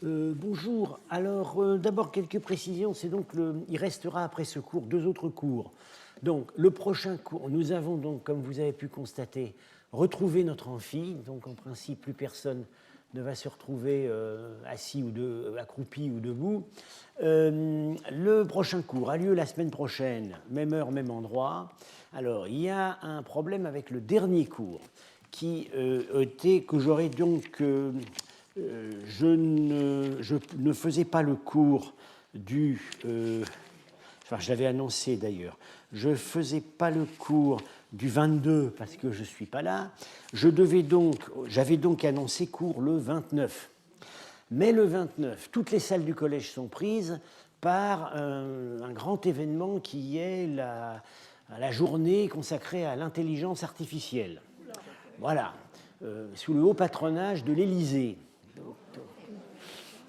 Bonjour. Alors, d'abord, quelques précisions. C'est donc il restera après ce cours 2 autres cours. Donc, le prochain cours, nous avons donc, comme vous avez pu constater, retrouvé notre amphi. Donc, en principe, plus personne ne va se retrouver assis ou accroupi ou debout. Le prochain cours a lieu la semaine prochaine, même heure, même endroit. Alors, il y a un problème avec le dernier cours qui était que j'aurais donc... je ne faisais pas le cours du... enfin, je l'avais annoncé d'ailleurs. Je ne faisais pas le cours du 22 parce que je ne suis pas là. J'avais donc annoncé cours le 29. Mais le 29, toutes les salles du collège sont prises par un grand événement qui est la journée consacrée à l'intelligence artificielle. Voilà, sous le haut patronage de l'Élysée.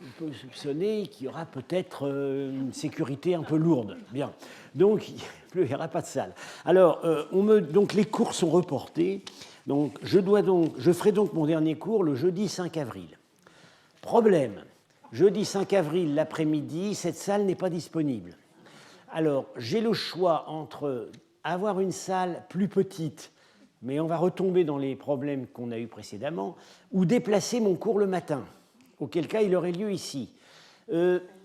On peut soupçonner qu'il y aura peut-être une sécurité un peu lourde. Bien. Donc, il n'y aura pas de salle. Alors, donc les cours sont reportés. Donc, je ferai donc mon dernier cours le jeudi 5 avril. Problème, jeudi 5 avril, l'après-midi, cette salle n'est pas disponible. Alors, j'ai le choix entre avoir une salle plus petite, mais on va retomber dans les problèmes qu'on a eus précédemment, ou déplacer mon cours le matin, auquel cas il aurait lieu ici.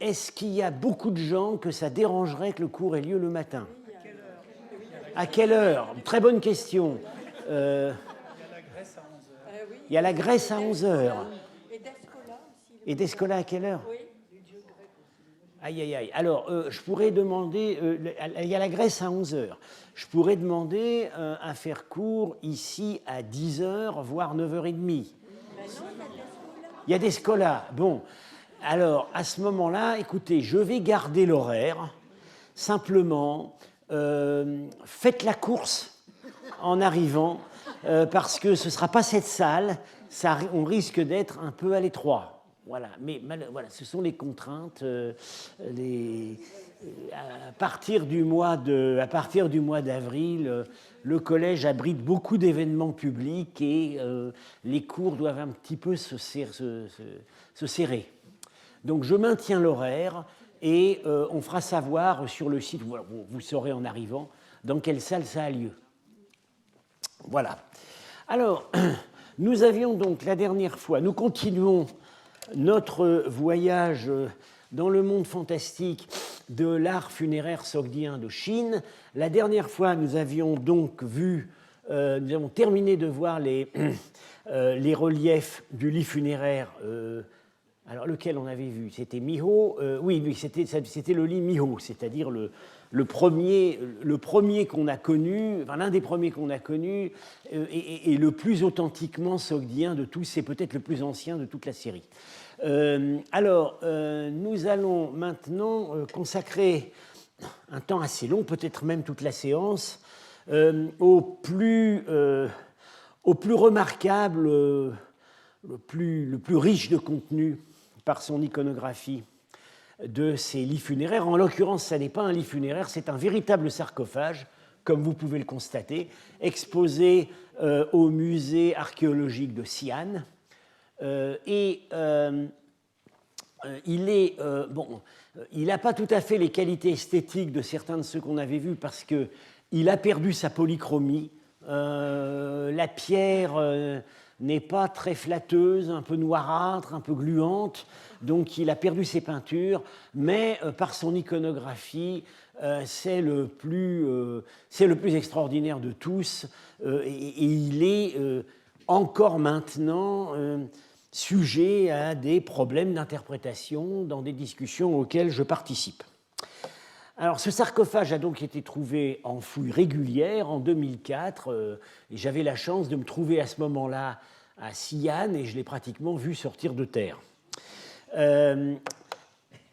Est-ce qu'il y a beaucoup de gens que ça dérangerait que le cours ait lieu le matin? À quelle heure? Très bonne question. Il y a la Grèce à 11h. Et d'Escola à quelle heure? Aïe, aïe, aïe. Alors, je pourrais demander... il y a la Grèce à 11h. Je pourrais demander à faire cours ici à 10h, voire 9h30. Il y a des scolas. Bon, alors, à ce moment-là, écoutez, je vais garder l'horaire. Simplement, faites la course en arrivant, parce que ce ne sera pas cette salle. On risque d'être un peu à l'étroit. Voilà, mais voilà, ce sont les contraintes. À partir du mois d'avril, le collège abrite beaucoup d'événements publics et les cours doivent un petit peu se serrer. Donc je maintiens l'horaire et on fera savoir sur le site, vous saurez en arrivant, dans quelle salle ça a lieu. Voilà. Alors, nous avions donc la dernière fois, nous continuons notre voyage dans le monde fantastique de l'art funéraire sogdien de Chine. La dernière fois, nous avions donc vu, nous avons terminé de voir les reliefs du lit funéraire. Alors, lequel on avait vu? C'était Miho. Oui, c'était le lit Miho, c'est-à-dire le premier qu'on a connu, enfin, l'un des premiers qu'on a connu, et le plus authentiquement sogdien de tous, c'est peut-être le plus ancien de toute la série. Alors, nous allons maintenant consacrer un temps assez long, peut-être même toute la séance, au plus remarquable, le plus riche de contenu par son iconographie de ces lits funéraires. En l'occurrence, ça n'est pas un lit funéraire, c'est un véritable sarcophage, comme vous pouvez le constater, exposé au musée archéologique de Xi'an. Il n'a pas tout à fait les qualités esthétiques de certains de ceux qu'on avait vus parce qu'il a perdu sa polychromie. La pierre n'est pas très flatteuse, un peu noirâtre, un peu gluante, donc il a perdu ses peintures, mais par son iconographie, c'est le plus extraordinaire de tous, et il est encore maintenant sujet à des problèmes d'interprétation dans des discussions auxquelles je participe. Alors, ce sarcophage a donc été trouvé en fouille régulière en 2004, et j'avais la chance de me trouver à ce moment-là à Xi'an, et je l'ai pratiquement vu sortir de terre.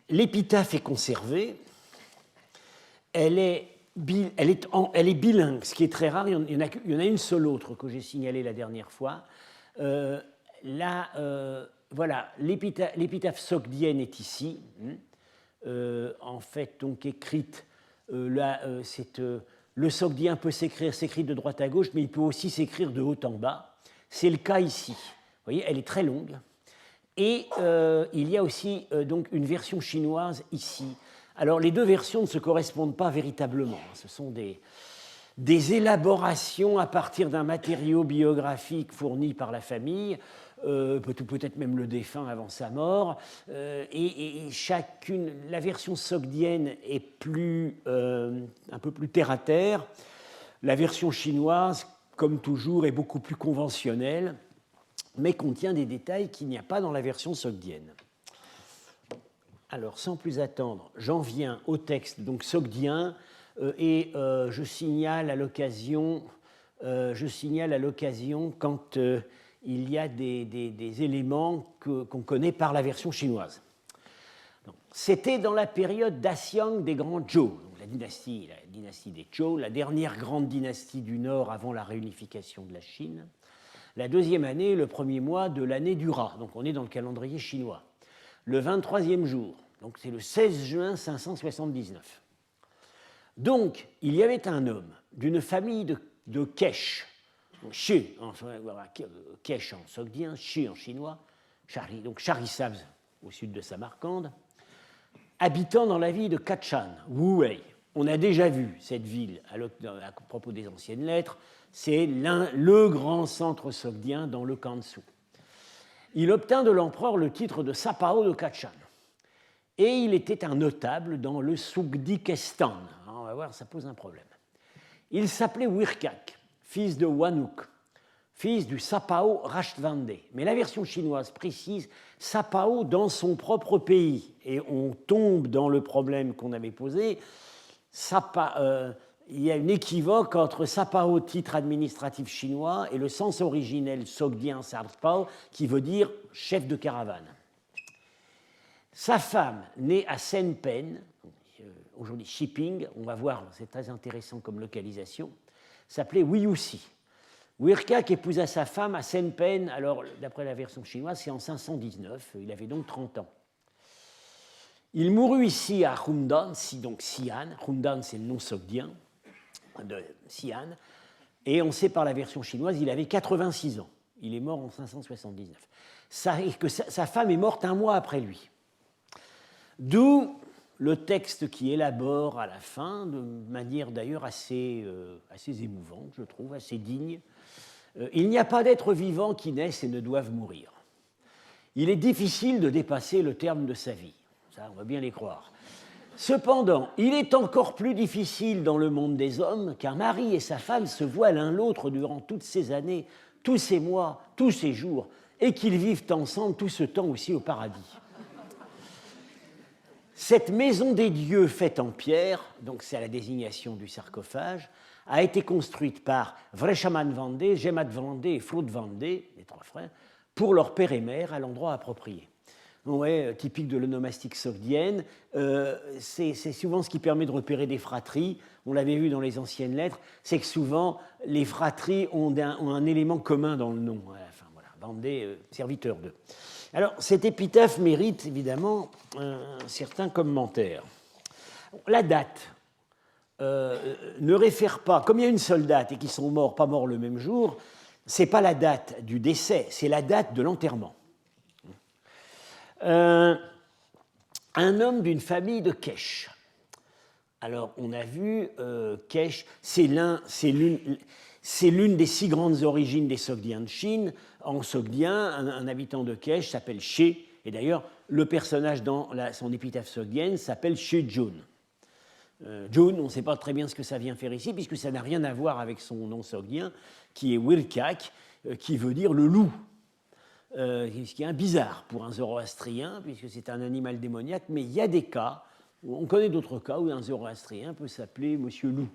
L'épitaphe est conservée, elle est bilingue, ce qui est très rare, il y en a une seule autre que j'ai signalée la dernière fois. Voilà, l'épitaphe sogdienne est ici, en fait donc écrite, le sogdien peut s'écrire de droite à gauche, mais il peut aussi s'écrire de haut en bas. C'est le cas ici. Vous voyez, elle est très longue, Et il y a aussi donc une version chinoise ici. Alors les deux versions ne se correspondent pas véritablement. Ce sont des élaborations à partir d'un matériau biographique fourni par la famille, peut-être même le défunt avant sa mort, et chacune, la version sogdienne est un peu plus terre à terre. La version chinoise, comme toujours, est beaucoup plus conventionnelle, mais contient des détails qu'il n'y a pas dans la version sogdienne. Alors, sans plus attendre, j'en viens au texte donc sogdien, et je signale à l'occasion quand il y a des éléments qu'on connaît par la version chinoise. C'était dans la période d'Axiang des grands Zhou, la dynastie des Zhou, la dernière grande dynastie du Nord avant la réunification de la Chine. La deuxième année, le premier mois de l'année du Rat, donc on est dans le calendrier chinois. Le 23e jour, donc c'est le 16 juin 579. Donc, il y avait un homme d'une famille de Kesh, Shi Kesh en sogdien, Shi en chinois, donc Charisabs au sud de Samarcande, habitant dans la ville de Kachan, Wuwei. On a déjà vu cette ville à propos des anciennes lettres, c'est le grand centre sogdien dans le Kansu. Il obtint de l'empereur le titre de Sapao de Kachan. Et il était un notable dans le Sugdikestan. On va voir, ça pose un problème. Il s'appelait Wirkak, fils de Wanuk, fils du Sapao Rashtvande. Mais la version chinoise précise Sapao dans son propre pays. Et on tombe dans le problème qu'on avait posé. Il y a une équivoque entre Sapao, titre administratif chinois, et le sens originel sogdien Sarpao, qui veut dire chef de caravane. Sa femme, née à Senpen, aujourd'hui Shiping, on va voir, c'est très intéressant comme localisation, s'appelait Wiyusi. Wirkak épousa sa femme à Senpen, alors d'après la version chinoise, c'est en 519, il avait donc 30 ans. Il mourut ici à Hundan, donc Xi'an. Hundan, c'est le nom sogdien de Xi'an, et on sait par la version chinoise, il avait 86 ans. Il est mort en 579. Sa femme est morte un mois après lui. D'où le texte qui élabore à la fin, de manière d'ailleurs assez émouvante, je trouve, assez digne. Il n'y a pas d'être vivant qui naissent et ne doivent mourir. Il est difficile de dépasser le terme de sa vie. Ça, on va bien les croire. Cependant, il est encore plus difficile dans le monde des hommes qu'un mari et sa femme se voient l'un l'autre durant toutes ces années, tous ces mois, tous ces jours, et qu'ils vivent ensemble tout ce temps aussi au paradis. Cette maison des dieux faite en pierre, donc c'est à la désignation du sarcophage, a été construite par Vreshaman Vande, Gemad Vande et Frod Vande, les trois frères, pour leur père et mère à l'endroit approprié. Ouais, typique de l'onomastique sogdienne, c'est souvent ce qui permet de repérer des fratries. On l'avait vu dans les anciennes lettres, c'est que souvent les fratries ont un élément commun dans le nom. Enfin, voilà, Vande, serviteur d'eux. Alors, cet épitaphe mérite évidemment un certain commentaire. La date ne réfère pas, comme il y a une seule date et qu'ils sont morts, pas morts le même jour, ce n'est pas la date du décès, c'est la date de l'enterrement. Un homme d'une famille de Kesh. Alors, on a vu, Kesh, c'est l'une des 6 grandes origines des Sogdiens de Chine. En sogdien, un habitant de Kesh s'appelle She, et d'ailleurs, le personnage dans son épitaphe sogdienne s'appelle She Jun. Jun, on ne sait pas très bien ce que ça vient faire ici, puisque ça n'a rien à voir avec son nom sogdien, qui est Wirkak, qui veut dire le loup. Ce qui est un bizarre pour un zoroastrien, puisque c'est un animal démoniaque, mais il y a des cas, on connaît d'autres cas où un zoroastrien peut s'appeler Monsieur Loup.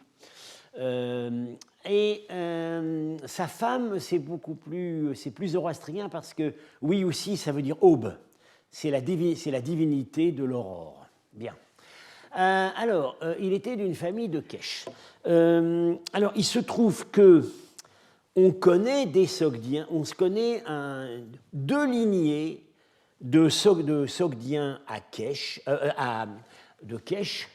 Sa femme, c'est plus zoroastrien parce que oui aussi, ça veut dire aube. C'est la divinité de l'aurore. Bien. Il était d'une famille de Kesh. Alors, il se trouve que on connaît des Sogdiens, on se connaît 2 lignées de Sogdiens à Kesh, de Kesh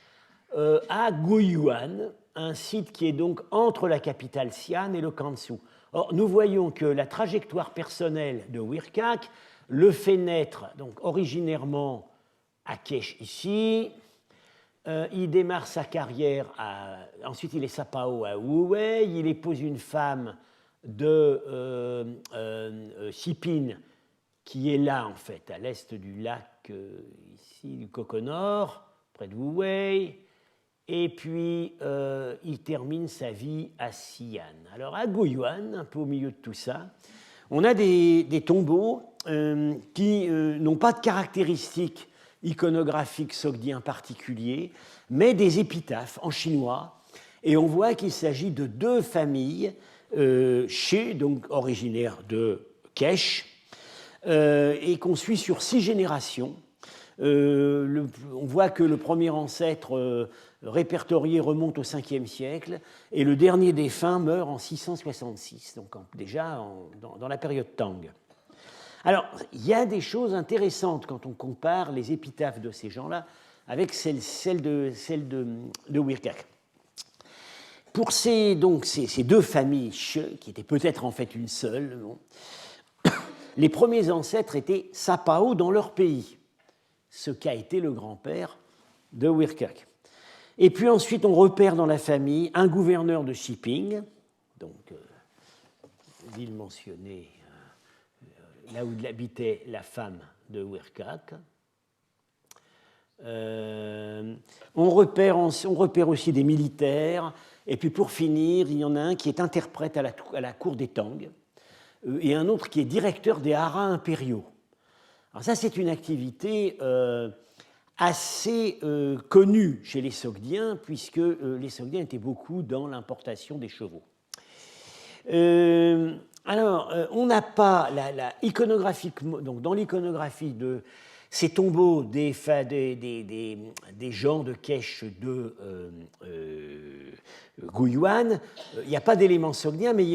à Guiyuan, un site qui est donc entre la capitale Xi'an et le Kansu. Or, nous voyons que la trajectoire personnelle de Wirkak le fait naître, donc originairement à Kesh ici. Il démarre sa carrière, ensuite il est sapao à Wuwei, il épouse une femme de Sipin, qui est là en fait, à l'est du lac, ici, du Kokonor, près de Wuwei. Et puis, il termine sa vie à Xi'an. Alors, à Guiyuan, un peu au milieu de tout ça, on a des tombeaux qui n'ont pas de caractéristiques iconographiques sogdiens particuliers, mais des épitaphes en chinois. Et on voit qu'il s'agit de deux familles, donc originaires de Kesh, et qu'on suit sur 6 générations. On voit que le premier ancêtre répertorié remonte au 5e siècle et le dernier défunt meurt en 666, donc déjà dans la période Tang. Alors, il y a des choses intéressantes quand on compare les épitaphes de ces gens-là avec celles de Wirkak. Pour ces deux familles, qui étaient peut-être en fait une seule, bon, les premiers ancêtres étaient Sapao dans leur pays, ce qu'a été le grand-père de Wirkak. Et puis ensuite, on repère dans la famille un gouverneur de Shiping, donc l'île mentionnée, là où habitait la femme de Wirkak. On repère aussi des militaires, et puis pour finir, il y en a un qui est interprète à la cour des Tang, et un autre qui est directeur des haras impériaux. Alors ça, c'est une activité assez connue chez les Sogdiens, puisque les Sogdiens étaient beaucoup dans l'importation des chevaux. On n'a pas iconographiquement, donc dans l'iconographie de ces tombeaux des gens de Kesh de Guiyuan, il n'y a pas d'éléments sogdiens, mais il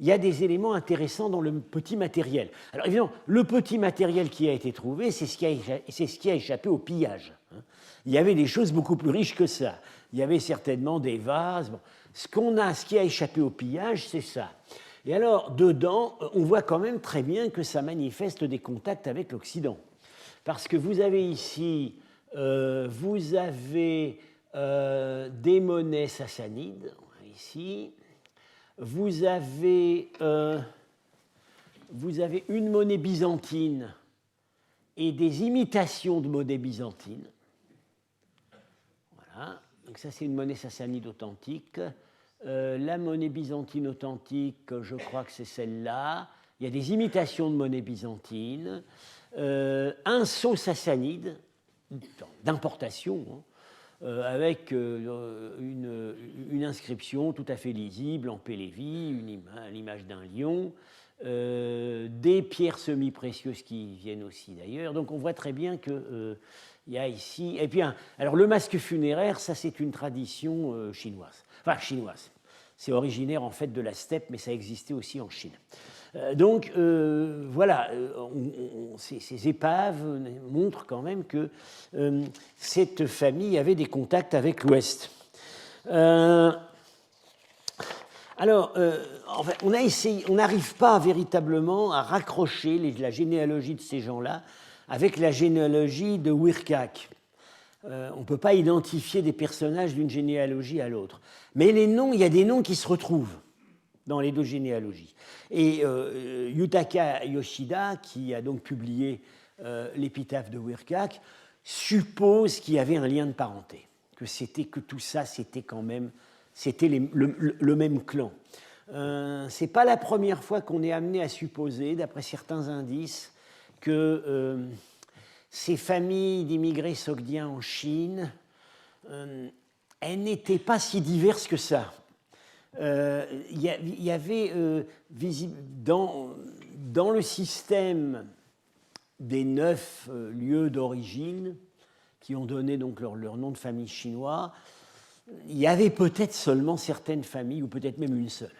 y a des éléments intéressants dans le petit matériel. Alors évidemment, le petit matériel qui a été trouvé, c'est ce qui a échappé au pillage. Il y avait des choses beaucoup plus riches que ça. Il y avait certainement des vases. Bon. Ce qui a échappé au pillage, c'est ça. Et alors, dedans, on voit quand même très bien que ça manifeste des contacts avec l'Occident. Parce que vous avez ici, des monnaies sassanides, ici. Vous avez une monnaie byzantine et des imitations de monnaie byzantine. Voilà. Donc ça, c'est une monnaie sassanide authentique. La monnaie byzantine authentique, je crois que c'est celle-là. Il y a des imitations de monnaie byzantine. Un sceau sassanide d'importation, avec une inscription tout à fait lisible en Pélévi, l'image d'un lion, des pierres semi-précieuses qui viennent aussi d'ailleurs. Donc on voit très bien qu'il y a ici... Et puis, alors le masque funéraire, ça c'est une tradition chinoise. Enfin, chinoise. C'est originaire en fait de la steppe, mais ça existait aussi en Chine. Donc voilà, ces épaves montrent quand même que cette famille avait des contacts avec l'Ouest. Alors, en fait, on n'arrive pas véritablement à raccrocher la généalogie de ces gens-là avec la généalogie de Wirkak. On ne peut pas identifier des personnages d'une généalogie à l'autre. Mais les noms, il y a des noms qui se retrouvent dans les deux généalogies. Et Yutaka Yoshida, qui a donc publié l'épitaphe de Wirkak, suppose qu'il y avait un lien de parenté, que tout ça, c'était le même clan. C'est pas la première fois qu'on est amené à supposer, d'après certains indices, que ces familles d'immigrés sogdiens en Chine, elles n'étaient pas si diverses que ça. Il y avait dans le système des 9 lieux d'origine qui ont donné donc leur nom de famille chinois, il y avait peut-être seulement certaines familles, ou peut-être même une seule,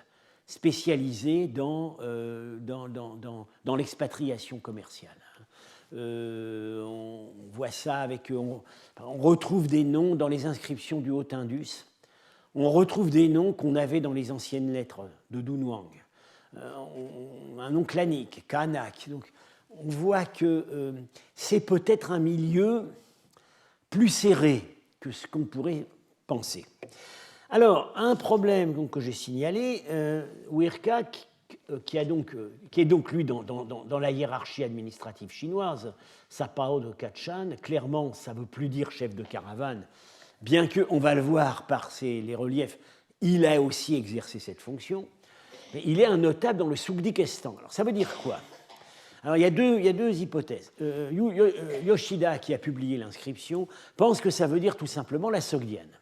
spécialisée dans l'expatriation commerciale. On voit ça on retrouve des noms dans les inscriptions du Haut-Indus. On retrouve des noms qu'on avait dans les anciennes lettres de Dunhuang. Un nom clanique, Kanak. Donc, on voit que c'est peut-être un milieu plus serré que ce qu'on pourrait penser. Alors, un problème donc, que j'ai signalé, Huirca, qui est donc lui dans la hiérarchie administrative chinoise, Sapao de Kachan, clairement ça ne veut plus dire chef de caravane, bien qu'on va le voir par les reliefs, il a aussi exercé cette fonction, mais il est un notable dans le Soukdikestan. Alors ça veut dire quoi? Alors il y a deux hypothèses. Yoshida, qui a publié l'inscription, pense que ça veut dire tout simplement la Sogdiane.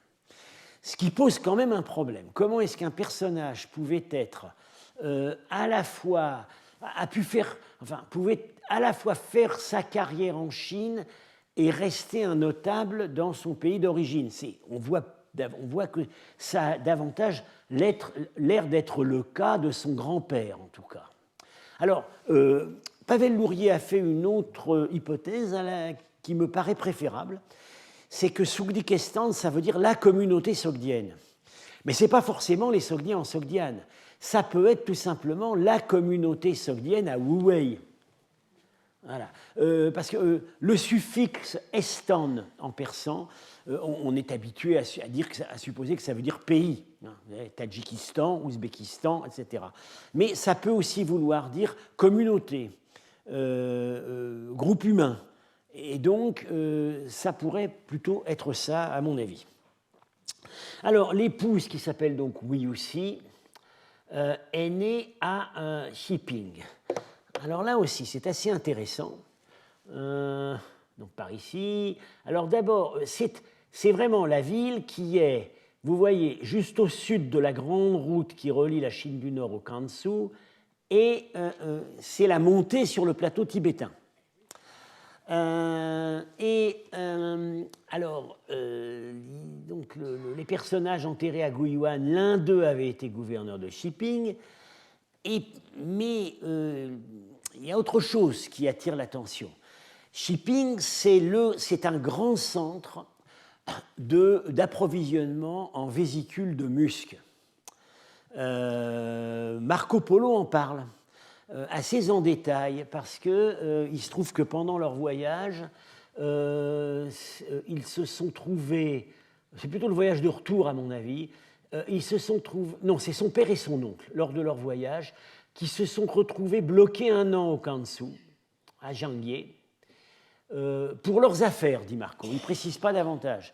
Ce qui pose quand même un problème. Comment est-ce qu'un personnage pouvait être à la fois pouvait à la fois faire sa carrière en Chine et rester un notable dans son pays d'origine? On voit que ça a davantage l'air d'être le cas de son grand-père, en tout cas. Alors, Pavel Lourier a fait une autre hypothèse qui me paraît préférable, c'est que Soukdikestan, ça veut dire la communauté sogdienne. Mais ce n'est pas forcément les Sogdiens en Sogdiane. Ça peut être tout simplement la communauté sogdienne à Wuwei. Voilà. Parce que le suffixe estan en persan, on est habitué à supposer que ça veut dire pays, hein, Tadjikistan, Ouzbékistan, etc. Mais ça peut aussi vouloir dire communauté, groupe humain. Et donc, ça pourrait plutôt être ça, à mon avis. Alors, l'épouse, qui s'appelle donc Wiyusi, est née à Xiping. Alors là aussi, c'est assez intéressant. Donc par ici. Alors d'abord, c'est vraiment la ville qui est, vous voyez, juste au sud de la grande route qui relie la Chine du Nord au Gansu, et c'est la montée sur le plateau tibétain. Donc les personnages enterrés à Guyuan, l'un d'eux avait été gouverneur de Xiping, mais il y a autre chose qui attire l'attention. Xiping, c'est un grand centre d'approvisionnement en vésicules de musc. Marco Polo en parle assez en détail parce qu'il se trouve que pendant leur voyage, ils se sont trouvés, c'est plutôt le voyage de retour à mon avis, ils se sont trouvés, non, c'est son père et son oncle, lors de leur voyage, qui se sont retrouvés bloqués 1 an au Gansu, à Jiangye, pour leurs affaires, dit Marco. Il ne précise pas davantage.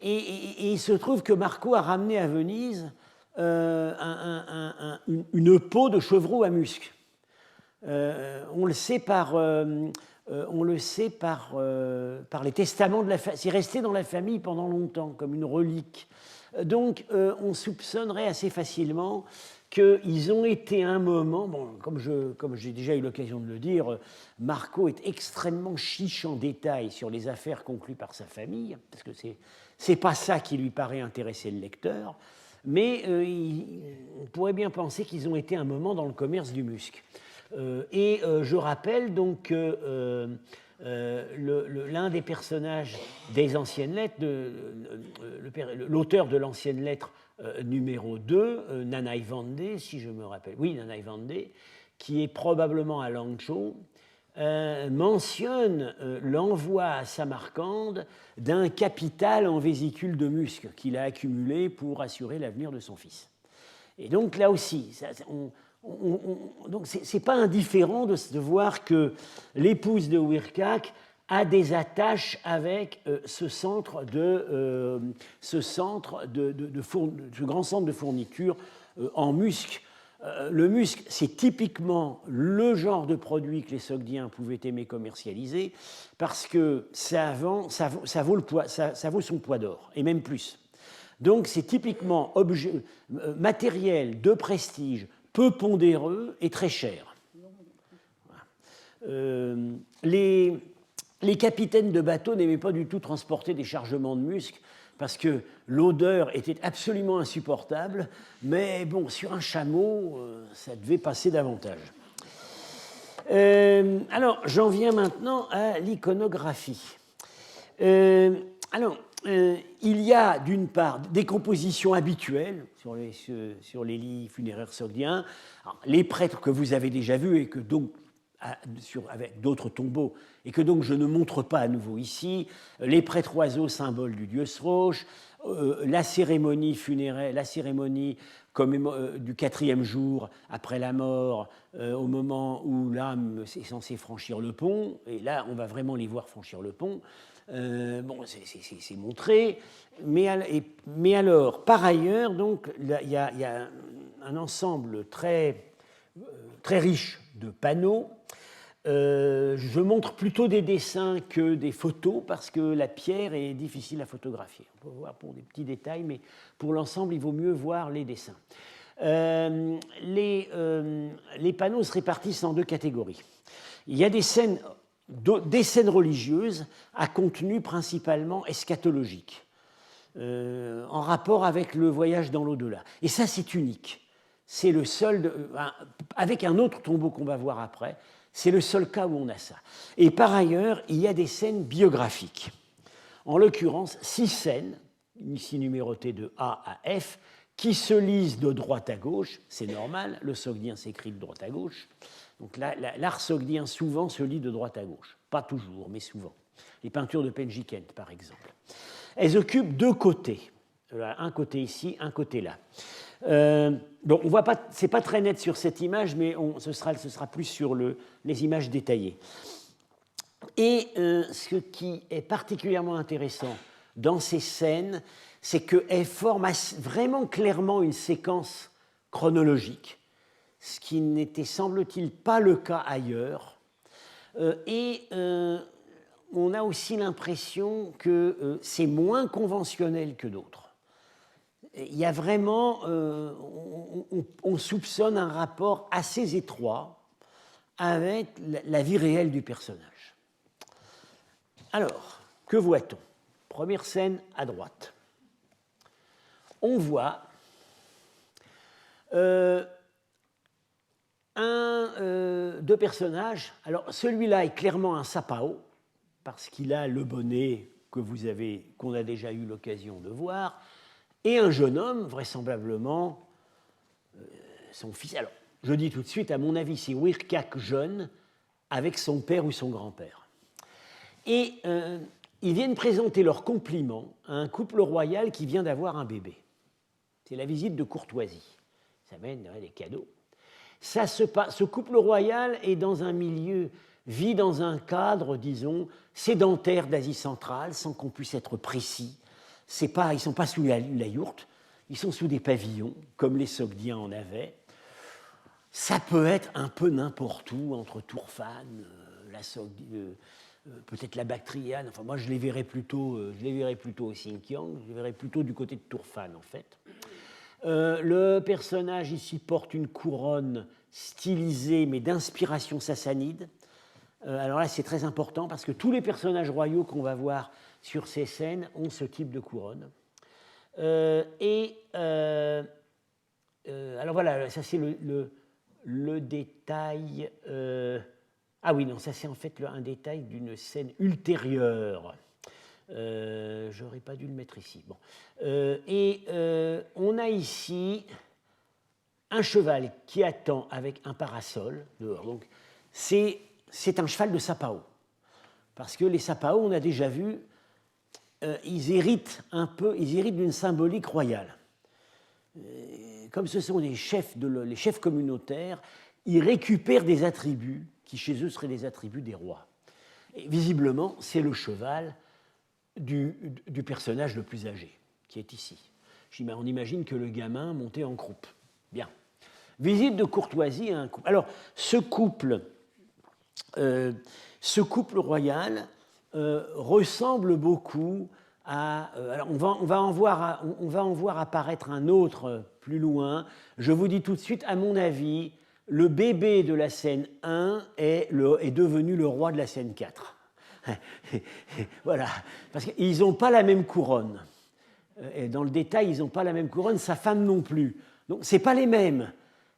Et il se trouve que Marco a ramené à Venise une peau de chevreau à musc. On le sait par les testaments de la famille. C'est resté dans la famille pendant longtemps, comme une relique. Donc, on soupçonnerait assez facilement qu'ils ont été un moment, bon, comme j'ai déjà eu l'occasion de le dire, Marco est extrêmement chiche en détail sur les affaires conclues par sa famille, parce que c'est pas ça qui lui paraît intéresser le lecteur, mais on pourrait bien penser qu'ils ont été un moment dans le commerce du musc. Je rappelle donc que l'un des personnages des anciennes lettres, l'auteur de l'ancienne lettre numéro 2, Nanai Vandé, si je me rappelle, oui, Nanai Vandé, qui est probablement à Langzhou, mentionne l'envoi à Samarcande d'un capital en vésicules de musc qu'il a accumulé pour assurer l'avenir de son fils. Et donc là aussi, donc c'est pas indifférent de voir que l'épouse de Huircac a des attaches avec ce grand centre de fourniture en musc. Le musc, c'est typiquement le genre de produit que les Sogdiens pouvaient aimer commercialiser parce que ça vaut son poids d'or, et même plus. Donc c'est typiquement matériel de prestige, peu pondéreux et très cher. Les capitaines de bateaux n'aimaient pas du tout transporter des chargements de musc parce que l'odeur était absolument insupportable, mais bon, sur un chameau, ça devait passer davantage. Alors, j'en viens maintenant à l'iconographie. Il y a d'une part des compositions habituelles sur les lits funéraires sogdiens. Alors, les prêtres que vous avez déjà vus et que donc avec d'autres tombeaux, et que donc je ne montre pas à nouveau ici, les prêtres oiseaux, symbole du dieu Sroche, la cérémonie funéraire, la cérémonie du 4e jour après la mort, au moment où l'âme est censée franchir le pont, et là on va vraiment les voir franchir le pont. Bon, c'est montré, mais alors, par ailleurs, donc, il y a un ensemble très riche de panneaux. Je montre plutôt des dessins que des photos parce que la pierre est difficile à photographier. On peut voir pour des petits détails, mais pour l'ensemble, il vaut mieux voir les dessins. Les panneaux se répartissent en 2 catégories. Il y a des scènes religieuses à contenu principalement eschatologique, en rapport avec le voyage dans l'au-delà. Et ça, c'est unique. C'est le seul, avec un autre tombeau qu'on va voir après, c'est le seul cas où on a ça. Et par ailleurs, il y a des scènes biographiques. En l'occurrence, 6 scènes, ici numérotées de A à F, qui se lisent de droite à gauche. C'est normal, le sogdien s'écrit de droite à gauche. Donc l'art sogdien souvent se lit de droite à gauche. Pas toujours, mais souvent. Les peintures de Penjikent, par exemple. Elles occupent 2 côtés. Un côté ici, un côté là. Bon, on voit pas, c'est pas très net sur cette image, mais ce sera plus sur les images détaillées. Et ce qui est particulièrement intéressant dans ces scènes, c'est qu'elles forment vraiment clairement une séquence chronologique, ce qui n'était, semble-t-il, pas le cas ailleurs. On a aussi l'impression que c'est moins conventionnel que d'autres. Il y a vraiment, on soupçonne un rapport assez étroit avec la vie réelle du personnage. Alors, que voit-on? Première scène à droite. On voit deux personnages. Alors, celui-là est clairement un sapao, parce qu'il a le bonnet qu'on a déjà eu l'occasion de voir, et un jeune homme, vraisemblablement son fils. Alors, je dis tout de suite, à mon avis, c'est Wirkak jeune, avec son père ou son grand-père. Et ils viennent présenter leurs compliments à un couple royal qui vient d'avoir un bébé. C'est la visite de courtoisie. Ça mène des cadeaux. Ce couple royal est dans un milieu, vit dans un cadre, disons, sédentaire d'Asie centrale, sans qu'on puisse être précis. Ils ne sont pas sous la yourte, ils sont sous des pavillons, comme les Sogdiens en avaient. Ça peut être un peu n'importe où, entre Turfan, peut-être la Bactriane. Enfin, moi, je les verrais plutôt au Xinjiang, je les verrais plutôt du côté de Turfan, en fait. Le personnage ici porte une couronne stylisée, mais d'inspiration sassanide. Alors là, c'est très important, parce que tous les personnages royaux qu'on va voir sur ces scènes ont ce type de couronne. Alors voilà, ça c'est le détail. Ah oui, non, ça c'est en fait un détail d'une scène ultérieure. J'aurais pas dû le mettre ici. Bon. On a ici un cheval qui attend avec un parasol dehors. Donc c'est un cheval de sapao. Parce que les sapao, on a déjà vu, ils héritent d'une symbolique royale. Comme ce sont les chefs communautaires, ils récupèrent des attributs qui chez eux seraient des attributs des rois. Et visiblement, c'est le cheval du personnage le plus âgé, qui est ici. On imagine que le gamin montait en croupe. Bien. Visite de courtoisie à un couple. Alors, ce couple royal ressemble beaucoup à... alors on va en voir apparaître un autre plus loin. Je vous dis tout de suite, à mon avis, le bébé de la scène 1 est devenu le roi de la scène 4. Voilà, parce qu'ils n'ont pas la même couronne. Et dans le détail, ils n'ont pas la même couronne, sa femme non plus. Donc, ce n'est pas les mêmes,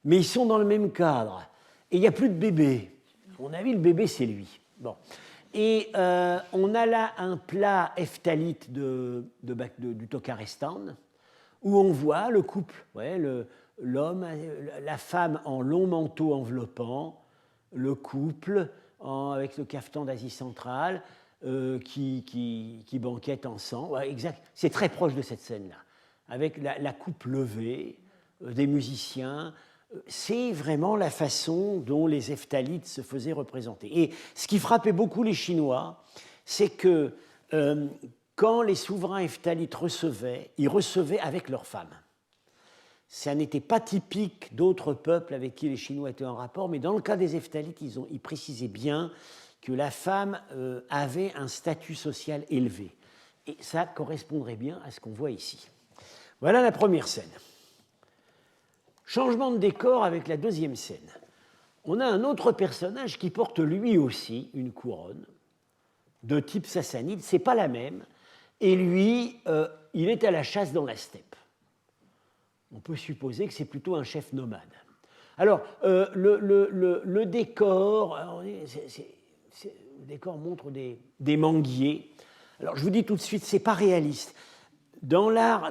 mais ils sont dans le même cadre. Et il n'y a plus de bébé. À mon avis, le bébé, c'est lui. Bon. Et on a là un plat ephtalite du Tokarestan, où on voit le couple, l'homme, la femme en long manteau enveloppant, le couple avec le cafetan d'Asie centrale qui banquette ensemble. Ouais, exact. C'est très proche de cette scène-là, avec la coupe levée, des musiciens. C'est vraiment la façon dont les Hephthalites se faisaient représenter. Et ce qui frappait beaucoup les Chinois, c'est que quand les souverains Hephthalites recevaient, ils recevaient avec leurs femmes. Ça n'était pas typique d'autres peuples avec qui les Chinois étaient en rapport, mais dans le cas des Hephthalites, ils précisaient bien que la femme avait un statut social élevé. Et ça correspondrait bien à ce qu'on voit ici. Voilà la première scène. Changement de décor avec la deuxième scène. On a un autre personnage qui porte lui aussi une couronne de type sassanide, ce n'est pas la même, et lui, il est à la chasse dans la steppe. On peut supposer que c'est plutôt un chef nomade. Alors, le décor, le décor montre des manguiers. Alors, je vous dis tout de suite, ce n'est pas réaliste. Dans l'art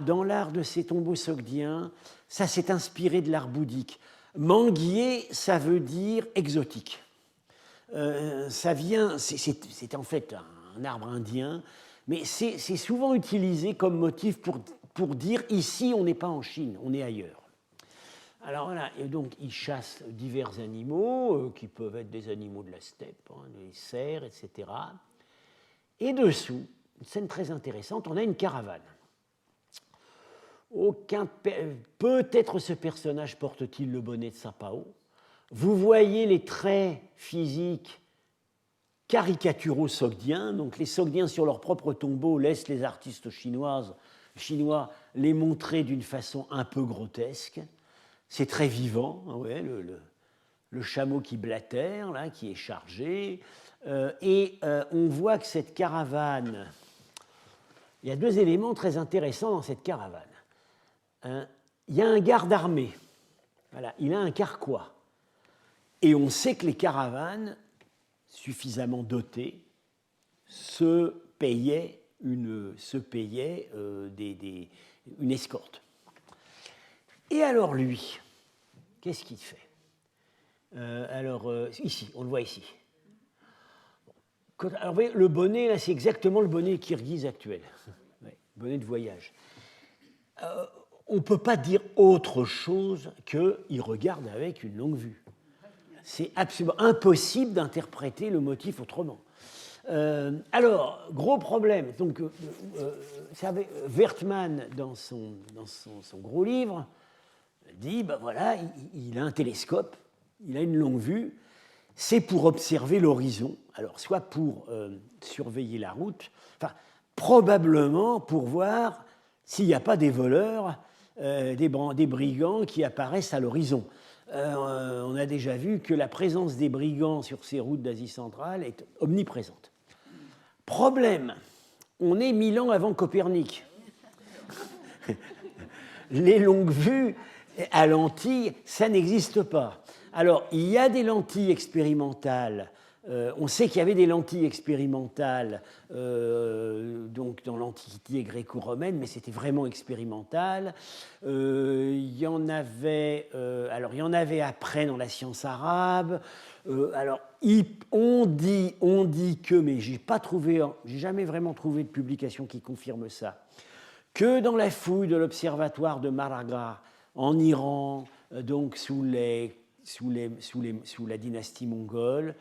de ces tombeaux sogdiens, ça s'est inspiré de l'art bouddhique. Manguier, ça veut dire exotique. Ça vient, c'est en fait un arbre indien, mais c'est souvent utilisé comme motif pour dire ici, on n'est pas en Chine, on est ailleurs. Alors voilà, et donc ils chassent divers animaux, qui peuvent être des animaux de la steppe, des cerfs, etc. Et dessous, une scène très intéressante, on a une caravane. Peut-être ce personnage porte-t-il le bonnet de Sapao. Vous voyez les traits physiques caricaturaux sogdiens. Donc les Sogdiens sur leur propre tombeau laissent les artistes chinois les montrer d'une façon un peu grotesque. C'est très vivant, ouais, le chameau qui blatère, là, qui est chargé. On voit que cette caravane, il y a deux éléments très intéressants dans cette caravane. Il y a un garde armé, voilà, il a un carquois. Et on sait que les caravanes, suffisamment dotées, se payaient une escorte. Et alors lui, qu'est-ce qu'il fait? Ici, on le voit ici. Alors, vous voyez, le bonnet, là, c'est exactement le bonnet kirghize actuel. Ouais, bonnet de voyage. On ne peut pas dire autre chose qu'il regarde avec une longue vue. C'est absolument impossible d'interpréter le motif autrement. Alors, gros problème. Donc, Wertmann, dans son gros livre, dit, ben voilà, il a un télescope, il a une longue vue, c'est pour observer l'horizon, alors soit pour surveiller la route, enfin, probablement pour voir s'il n'y a pas des voleurs, des brigands qui apparaissent à l'horizon. On a déjà vu que la présence des brigands sur ces routes d'Asie centrale est omniprésente. Problème, on est 1000 ans avant Copernic. Les longues vues à lentilles, ça n'existe pas. Alors, il y a des lentilles expérimentales. On sait qu'il y avait des lentilles expérimentales donc dans l'Antiquité gréco-romaine, mais c'était vraiment expérimental. Il y en avait après dans la science arabe. Alors, on dit que, mais j'ai jamais vraiment trouvé de publication qui confirme ça, que dans la fouille de l'observatoire de Malaga en Iran, donc sous la dynastie mongole,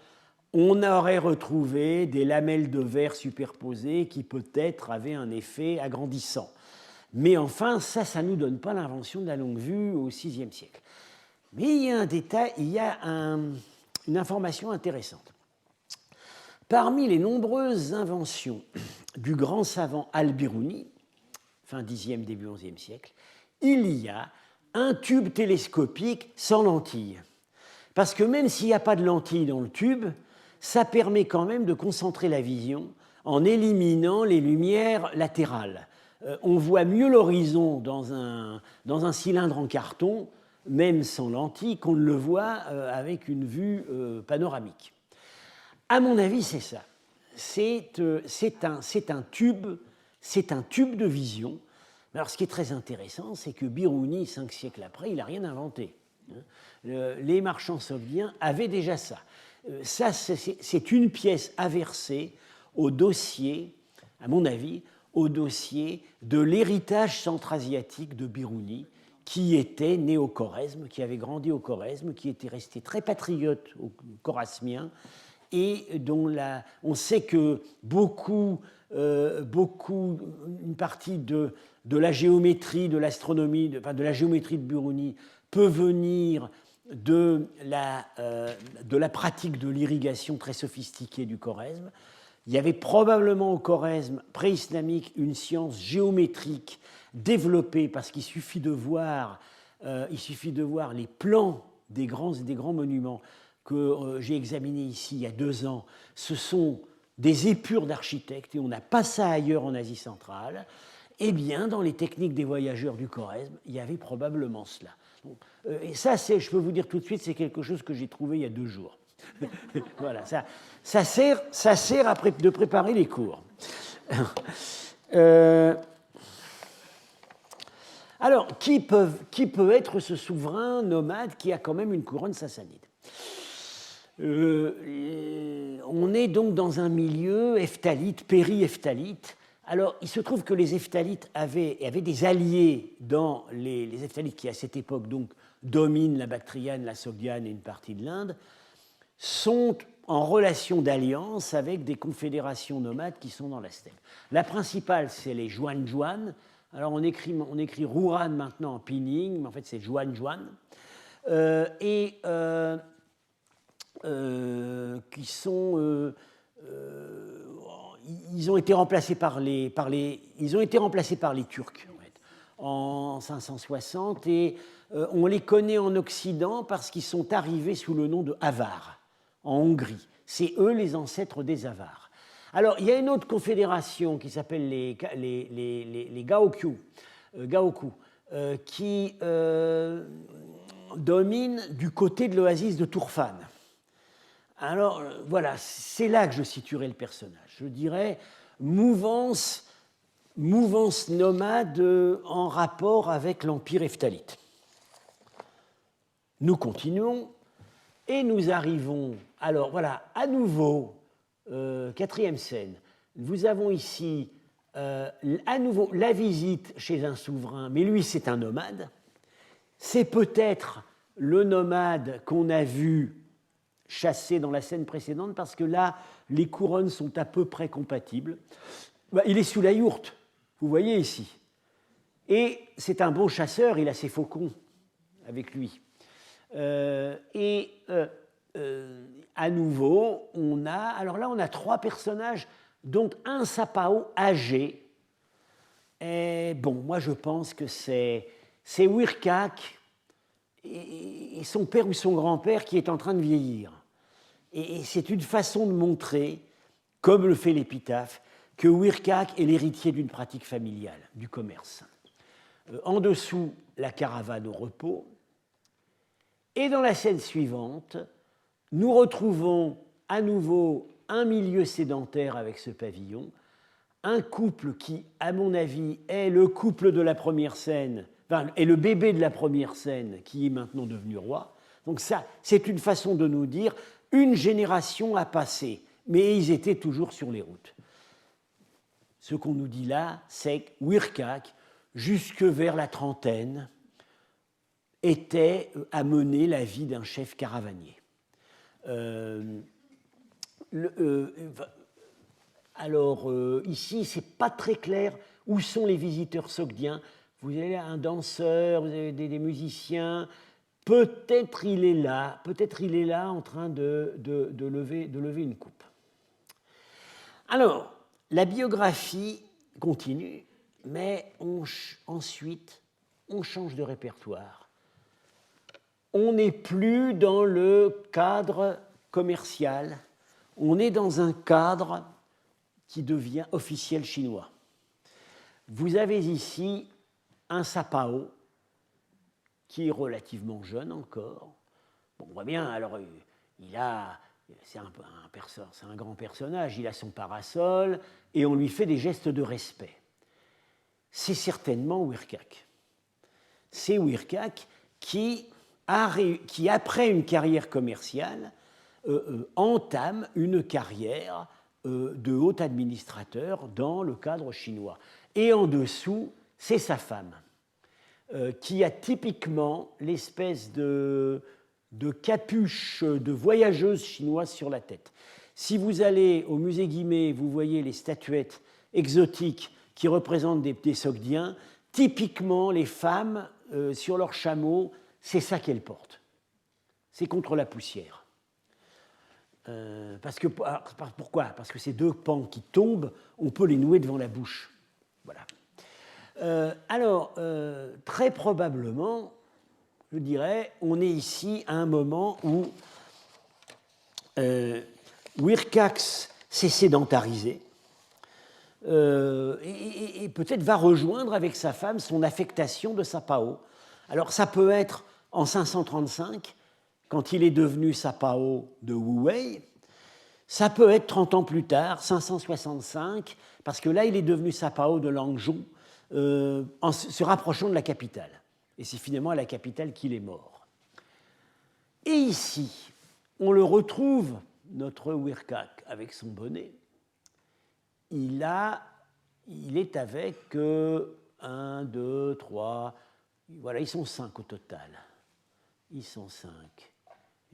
on aurait retrouvé des lamelles de verre superposées qui peut-être avaient un effet agrandissant. Mais enfin, ça ne nous donne pas l'invention de la longue vue au VIe siècle. Mais il y a un détail, il y a une information intéressante. Parmi les nombreuses inventions du grand savant Al-Biruni, fin Xe, début XIe siècle, il y a un tube télescopique sans lentille. Parce que même s'il n'y a pas de lentille dans le tube, ça permet quand même de concentrer la vision en éliminant les lumières latérales. On voit mieux l'horizon dans un cylindre en carton, même sans lentille, qu'on ne le voit avec une vue panoramique. À mon avis, c'est ça. C'est un tube de vision. Alors, ce qui est très intéressant, c'est que Biruni, 5 siècles après, il n'a rien inventé. Les marchands sogdiens avaient déjà ça. Ça, c'est une pièce aversée au dossier, à mon avis, au dossier de l'héritage centra-asiatique de Biruni, qui était né au Khorezm, qui avait grandi au Khorezm, qui était resté très patriote au khorasmien, et dont on sait que une partie de la géométrie, de l'astronomie, de la géométrie de Biruni peut venir de la pratique de l'irrigation très sophistiquée du Khorezm. Il y avait probablement au Khorezm pré-islamique une science géométrique développée parce qu'il suffit de voir les plans des grands monuments que j'ai examinés ici il y a 2 ans. Ce sont des épures d'architectes et on n'a pas ça ailleurs en Asie centrale. Eh bien, dans les techniques des voyageurs du Khorezm, il y avait probablement cela. Et ça, je peux vous dire tout de suite, c'est quelque chose que j'ai trouvé il y a 2 jours. Voilà, ça sert de préparer les cours. Alors, qui peut être ce souverain nomade qui a quand même une couronne sassanide? On est donc dans un milieu heptalite, péri-heptalite. Alors, il se trouve que les Hephthalites avaient des alliés dans les Hephthalites qui, à cette époque, donc, dominent la Bactriane, la Sogdiane et une partie de l'Inde, sont en relation d'alliance avec des confédérations nomades qui sont dans la steppe. La principale, c'est les Juan-Juan. Alors, on écrit Rouran maintenant en pinyin, mais en fait, c'est Juan-Juan. Qui sont... ils ont été remplacés par les Turcs en, fait, en 560 et on les connaît en Occident parce qu'ils sont arrivés sous le nom de Avars en Hongrie. C'est eux les ancêtres des Avars. Alors il y a une autre confédération qui s'appelle les Gaoku, qui domine du côté de l'oasis de Turfan. Alors voilà, c'est là que je situerai le personnage. Je dirais mouvance nomade en rapport avec l'empire hephtalite. Nous continuons et nous arrivons. Alors voilà, à nouveau, 4e scène. Nous avons ici à nouveau la visite chez un souverain, mais lui c'est un nomade. C'est peut-être le nomade qu'on a vu chassé dans la scène précédente, parce que là, les couronnes sont à peu près compatibles. Il est sous la yourte, vous voyez ici. Et c'est un bon chasseur, il a ses faucons avec lui. À nouveau, on a 3 personnages, dont un sapao âgé. Et bon, moi je pense que c'est Wirkak et son père ou son grand-père qui est en train de vieillir. Et c'est une façon de montrer, comme le fait l'épitaphe, que Wirkak est l'héritier d'une pratique familiale, du commerce. En dessous, la caravane au repos. Et dans la scène suivante, nous retrouvons à nouveau un milieu sédentaire avec ce pavillon, un couple qui, à mon avis, est le couple de la première scène, enfin, est le bébé de la première scène qui est maintenant devenu roi. Donc ça, c'est une façon de nous dire une génération a passé, mais ils étaient toujours sur les routes. Ce qu'on nous dit là, c'est que Wirkak, jusque vers la trentaine, était à mener la vie d'un chef caravanier. Ici, ce n'est pas très clair où sont les visiteurs sogdiens. Vous avez un danseur, vous avez des musiciens. Peut-être il est là en train de lever une coupe. Alors, la biographie continue, mais ensuite, on change de répertoire. On n'est plus dans le cadre commercial, on est dans un cadre qui devient officiel chinois. Vous avez ici un sapao qui est relativement jeune encore. Bon, on voit bien, alors c'est un grand personnage, il a son parasol et on lui fait des gestes de respect. C'est certainement Wirkak. C'est Wirkak qui qui, après une carrière commerciale, entame une carrière de haut administrateur dans le cadre chinois. Et en dessous, c'est sa femme, qui a typiquement l'espèce de capuche de voyageuse chinoise sur la tête. Si vous allez au musée Guimet, vous voyez les statuettes exotiques qui représentent des Sogdiens, typiquement les femmes sur leurs chameaux, c'est ça qu'elles portent. C'est contre la poussière. Pourquoi? Parce que ces deux pans qui tombent, on peut les nouer devant la bouche. Voilà. Très probablement, je dirais, on est ici à un moment où Wircax s'est sédentarisé et peut-être va rejoindre avec sa femme son affectation de Sapao. Alors ça peut être en 535, quand il est devenu Sapao de Wu Wei. Ça peut être 30 ans plus tard, 565, parce que là il est devenu Sapao de Langzhou, en se rapprochant de la capitale. Et c'est finalement à la capitale qu'il est mort. Et ici, on le retrouve, notre Wircax, avec son bonnet. Il est avec 1, 2, 3, voilà, ils sont 5 au total. Ils sont 5.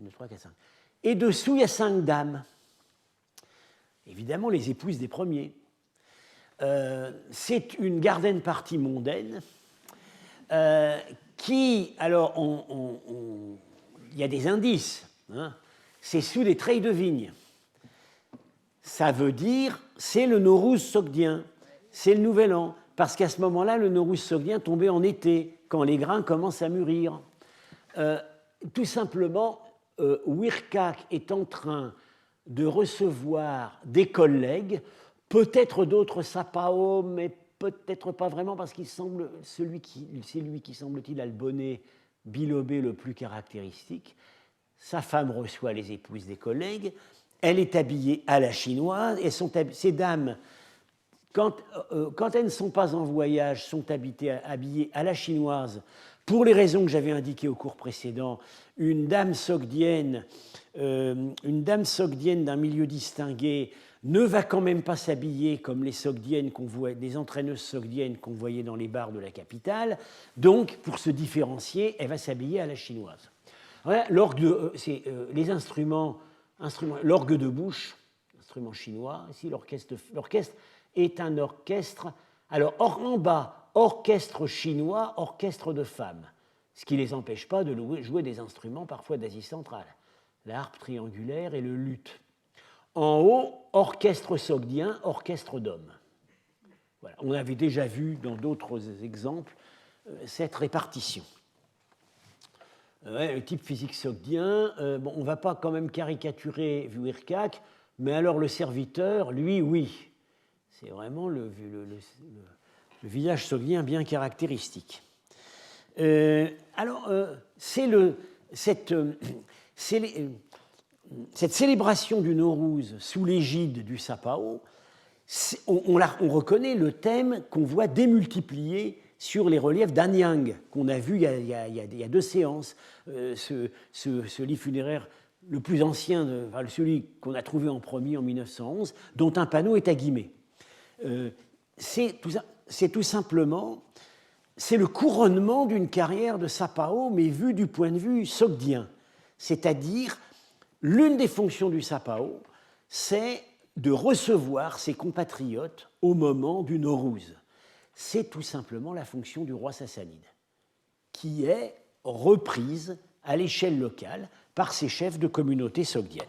1, 2, 3, 4, 5. Et dessous, il y a 5 dames. Évidemment, les épouses des premiers. C'est une garden party mondaine qui, alors, il y a des indices. Hein, c'est sous des treilles de vigne. Ça veut dire, c'est le Nowruz sogdien, c'est le Nouvel An, parce qu'à ce moment-là, le Nowruz sogdien tombait en été, quand les grains commencent à mûrir. Tout simplement, Wircax est en train de recevoir des collègues, peut-être d'autres Sapao, mais peut-être pas vraiment, parce qu'il semble, c'est lui qui, semble-t-il, a le bonnet bilobé le plus caractéristique. Sa femme reçoit les épouses des collègues, elle est habillée à la chinoise, et ces dames, quand elles ne sont pas en voyage, sont habillées à la chinoise, pour les raisons que j'avais indiquées au cours précédent. Une dame sogdienne d'un milieu distingué ne va quand même pas s'habiller comme les entraîneuses sogdiennes qu'on voyait dans les bars de la capitale. Donc, pour se différencier, elle va s'habiller à la chinoise. Voilà, les instruments, l'orgue de bouche, instrument chinois. Ici, l'orchestre est un orchestre. Alors, en bas, orchestre chinois, orchestre de femmes, ce qui ne les empêche pas de jouer des instruments parfois d'Asie centrale, la harpe triangulaire et le luth. En haut, orchestre sogdien, orchestre d'hommes. Voilà. On avait déjà vu dans d'autres exemples cette répartition. Le type physique sogdien, on ne va pas quand même caricaturer Wircax, mais alors le serviteur, lui, oui. C'est vraiment le visage sogdien bien caractéristique. Cette célébration du Nowruz sous l'égide du Sapao, on reconnaît le thème qu'on voit démultiplié sur les reliefs d'Anyang, qu'on a vu il y a 2 séances. Ce livre funéraire le plus ancien, celui qu'on a trouvé en premier en 1911, dont un panneau est à Guimet. C'est tout simplement, c'est le couronnement d'une carrière de Sapao, mais vu du point de vue sogdien. C'est-à-dire, l'une des fonctions du Sapao, c'est de recevoir ses compatriotes au moment du Nowruz. C'est tout simplement la fonction du roi sassanide, qui est reprise à l'échelle locale par ses chefs de communauté sogdienne.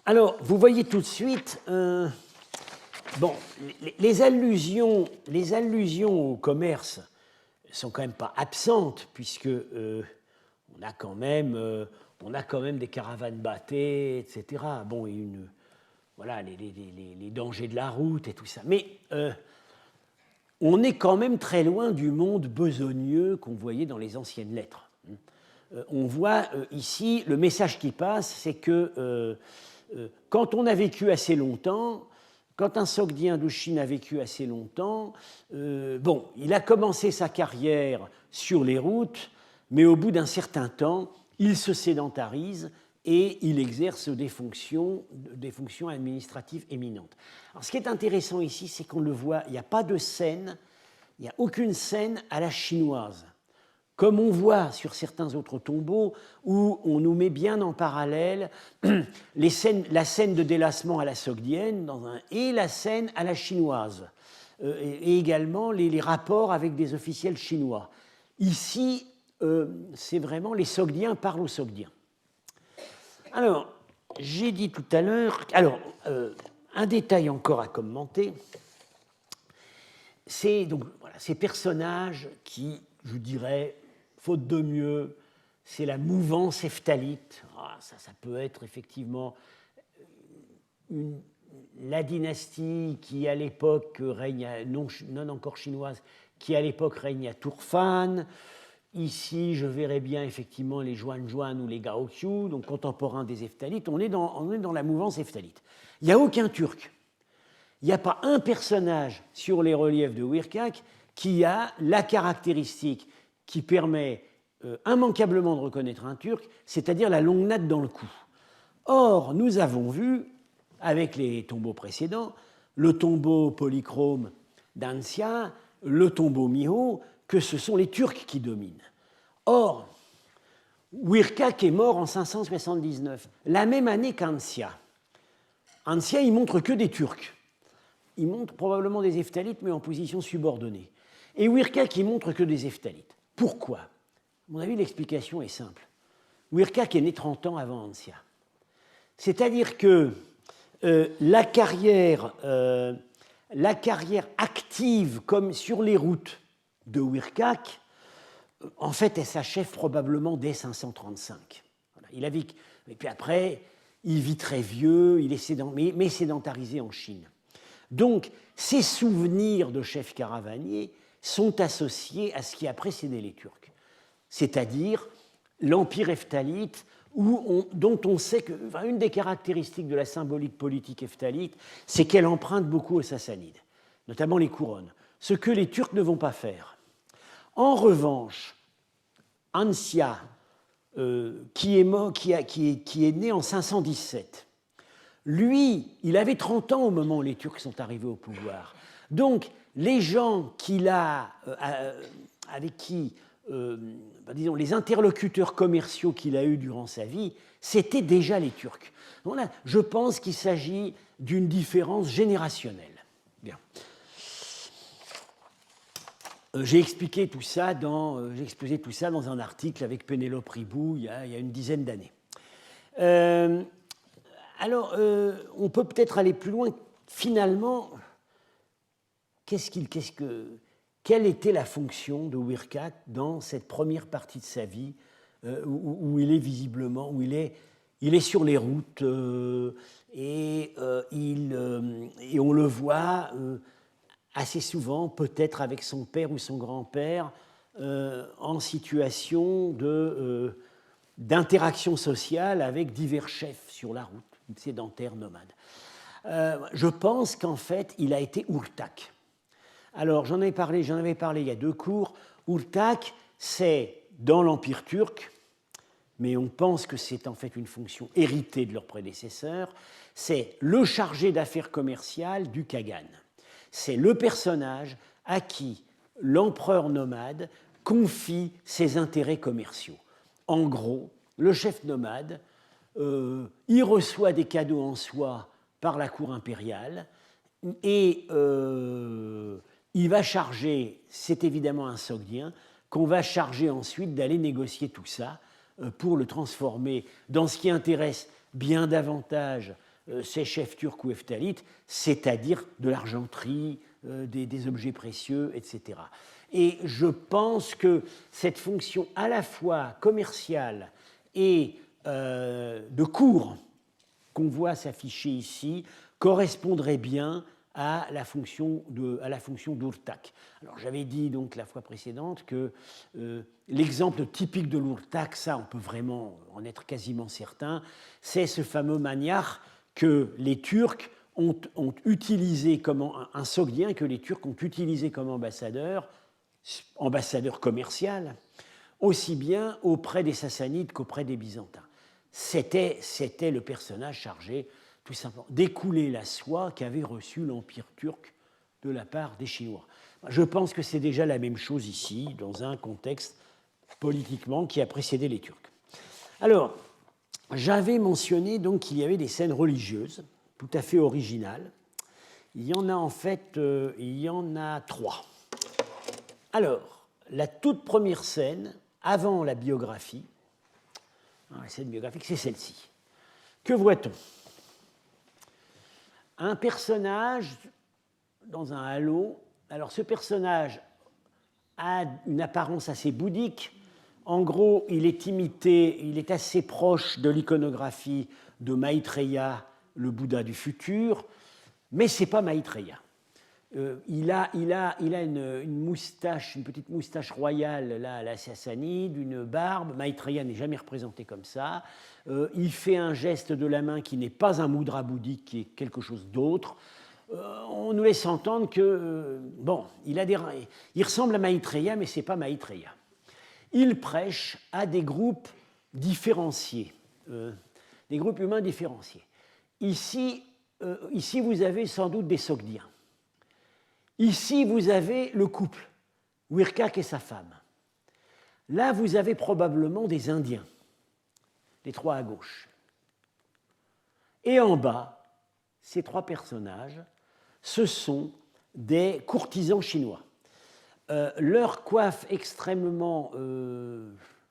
Alors, vous voyez tout de suite... les allusions au commerce sont quand même pas absentes, puisque on a quand même des caravanes bâtées, etc. Bon, et les dangers de la route et tout ça. Mais on est quand même très loin du monde besogneux qu'on voyait dans les anciennes lettres. On voit ici, le message qui passe, c'est que quand on a vécu assez longtemps, quand un Sogdien de Chine a vécu assez longtemps, il a commencé sa carrière sur les routes, mais au bout d'un certain temps, il se sédentarise et il exerce des fonctions administratives éminentes. Alors, ce qui est intéressant ici, c'est qu'on le voit, il n'y a pas de scène, il n'y a aucune scène à la chinoise, comme on voit sur certains autres tombeaux, où on nous met bien en parallèle la scène de délassement à la sogdienne et la scène à la chinoise, et également les rapports avec des officiels chinois. Ici, c'est vraiment les sogdiens parlent aux sogdiens. Alors, j'ai dit tout à l'heure... Alors, un détail encore à commenter, c'est donc voilà, ces personnages qui, je dirais, faute de mieux, c'est la mouvance heptalite. Ça peut être effectivement la dynastie qui, à l'époque, règne, non encore chinoise, qui, à l'époque, règne à Turfan. Ici, je verrais bien effectivement les Juan ou les Gaoqiu, donc contemporains des Heftalites. On est dans la mouvance heptalite. Il n'y a aucun Turc. Il n'y a pas un personnage sur les reliefs de Wirkak qui a la caractéristique qui permet immanquablement de reconnaître un Turc, c'est-à-dire la longue natte dans le cou. Or, nous avons vu, avec les tombeaux précédents, le tombeau polychrome d'Ancia, le tombeau Miho, que ce sont les Turcs qui dominent. Or, Wirkak est mort en 579, la même année qu'Ancia. Ancia, il montre que des Turcs. Il montre probablement des Heftalites, mais en position subordonnée. Et Wirkak, il montre que des Heftalites. Pourquoi? À mon avis, l'explication est simple. Wirkak est né 30 ans avant Ancia. C'est-à-dire que la carrière active, comme sur les routes de Wirkak, en fait, elle s'achève probablement dès 535. Voilà. Il a vécu, et puis après, il vit très vieux, mais sédentarisé en Chine. Donc, ces souvenirs de chef caravanier sont associés à ce qui a précédé les Turcs, c'est-à-dire l'empire heptalite, dont on sait que, une des caractéristiques de la symbolique politique heptalite, c'est qu'elle emprunte beaucoup aux Sassanides, notamment les couronnes, ce que les Turcs ne vont pas faire. En revanche, Ancia, qui est né en 517, lui, il avait 30 ans au moment où les Turcs sont arrivés au pouvoir. Donc, les gens avec qui, disons, les interlocuteurs commerciaux qu'il a eus durant sa vie, c'était déjà les Turcs. Donc là, je pense qu'il s'agit d'une différence générationnelle. Bien. J'ai exposé tout ça dans un article avec Pénélope Ribou il y a une dizaine d'années. Alors, on peut peut-être aller plus loin. Finalement, quelle était la fonction de Wirkak dans cette première partie de sa vie où il est visiblement, où il est sur les routes et on le voit assez souvent, peut-être avec son père ou son grand-père, en situation d'interaction sociale avec divers chefs sur la route, sédentaires, nomades. Je pense qu'en fait, il a été Urtak. Alors, j'en avais parlé il y a 2 cours. Urtak, c'est dans l'Empire turc, mais on pense que c'est en fait une fonction héritée de leurs prédécesseurs, c'est le chargé d'affaires commerciales du Kagan. C'est le personnage à qui l'empereur nomade confie ses intérêts commerciaux. En gros, le chef nomade, il reçoit des cadeaux en soie par la cour impériale et il va charger, c'est évidemment un sogdien, qu'on va charger ensuite d'aller négocier tout ça pour le transformer dans ce qui intéresse bien davantage ces chefs turcs ou heftalites, c'est-à-dire de l'argenterie, des objets précieux, etc. Et je pense que cette fonction à la fois commerciale et de cour qu'on voit s'afficher ici correspondrait bien à la fonction d'Urtak. Alors j'avais dit donc la fois précédente que l'exemple typique de l'Urtak, ça on peut vraiment en être quasiment certain, c'est ce fameux maniach que les Turcs ont utilisé comme un sogdien que les Turcs ont utilisé comme ambassadeur commercial aussi bien auprès des Sassanides qu'auprès des Byzantins. C'était le personnage chargé, tout simplement, d'écouler la soie qu'avait reçue l'Empire turc de la part des Chinois. Je pense que c'est déjà la même chose ici, dans un contexte politiquement qui a précédé les Turcs. Alors, j'avais mentionné donc qu'il y avait des scènes religieuses, tout à fait originales. Il y en a en fait, il y en a 3. Alors, la toute première scène, avant la biographie, la scène biographique, c'est celle-ci. Que voit-on? Un personnage dans un halo. Alors, ce personnage a une apparence assez bouddhique. En gros, il est imité, il est assez proche de l'iconographie de Maitreya, le Bouddha du futur, mais ce n'est pas Maitreya. Il a une moustache, une petite moustache royale là, à la Sassanide, une barbe. Maitreya n'est jamais représenté comme ça. Il fait un geste de la main qui n'est pas un mudra bouddhique, qui est quelque chose d'autre. On nous laisse entendre que, il ressemble à Maitreya, mais ce n'est pas Maitreya. Il prêche à des groupes différenciés, des groupes humains différenciés. Ici, vous avez sans doute des Sogdiens. Ici, vous avez le couple, Wirkak et sa femme. Là, vous avez probablement des Indiens, les 3 à gauche. Et en bas, ces 3 personnages, ce sont des courtisans chinois. Leur coiffe extrêmement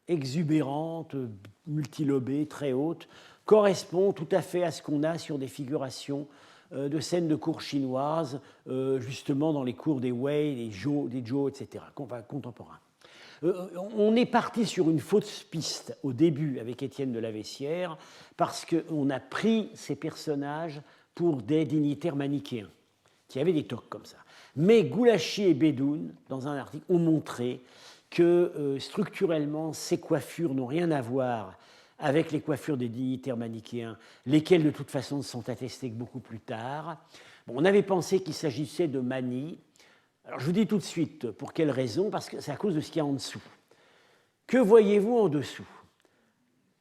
exubérante, multilobée, très haute, correspond tout à fait à ce qu'on a sur des figurations de scènes de cour chinoises, justement dans les cours des Wei, des Zhou, etc., contemporains. On est parti sur une fausse piste au début avec Étienne de la Vessière, parce qu'on a pris ces personnages pour des dignitaires manichéens, qui avaient des toques comme ça. Mais Goulachi et Bedoun, dans un article, ont montré que structurellement, ces coiffures n'ont rien à voir avec les coiffures des dignitaires manichéens, lesquelles de toute façon ne sont attestées que beaucoup plus tard. Bon, on avait pensé qu'il s'agissait de Mani. Alors je vous dis tout de suite pour quelle raison, parce que c'est à cause de ce qu'il y a en dessous. Que voyez-vous en dessous?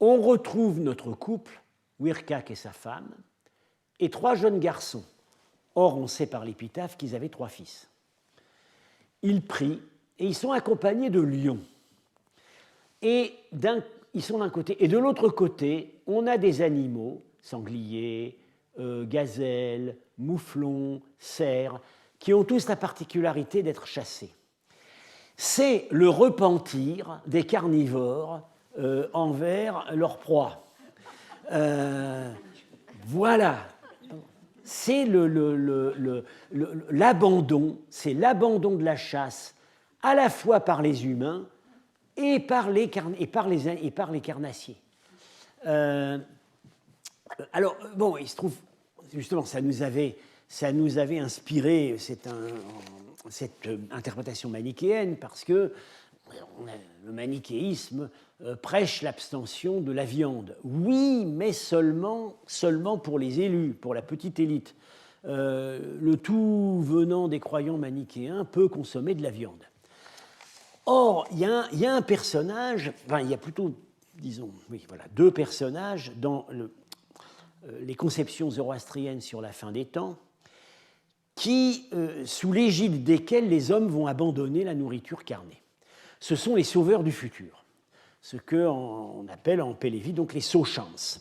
On retrouve notre couple, Wirkak et sa femme, et 3 jeunes garçons. Or, on sait par l'épitaphe qu'ils avaient 3 fils. Ils prient et ils sont accompagnés de lions. Et ils sont d'un côté. Et de l'autre côté, on a des animaux, sangliers, gazelles, mouflons, cerfs, qui ont tous la particularité d'être chassés. C'est le repentir des carnivores envers leur proie. Voilà. C'est l'abandon, c'est l'abandon de la chasse, à la fois par les humains et par les carnassiers. Alors, bon, il se trouve, justement, ça nous avait inspiré cette interprétation manichéenne, parce que le manichéisme prêche l'abstention de la viande. Oui, mais seulement pour les élus, pour la petite élite. Le tout venant des croyants manichéens peut consommer de la viande. Or, il y a un personnage, enfin, il y a plutôt, disons, oui, voilà, 2 personnages dans les conceptions zoroastriennes sur la fin des temps, qui, sous l'égide desquels les hommes vont abandonner la nourriture carnée. Ce sont les sauveurs du futur, ce qu'on appelle en Pélévi donc les Sochans.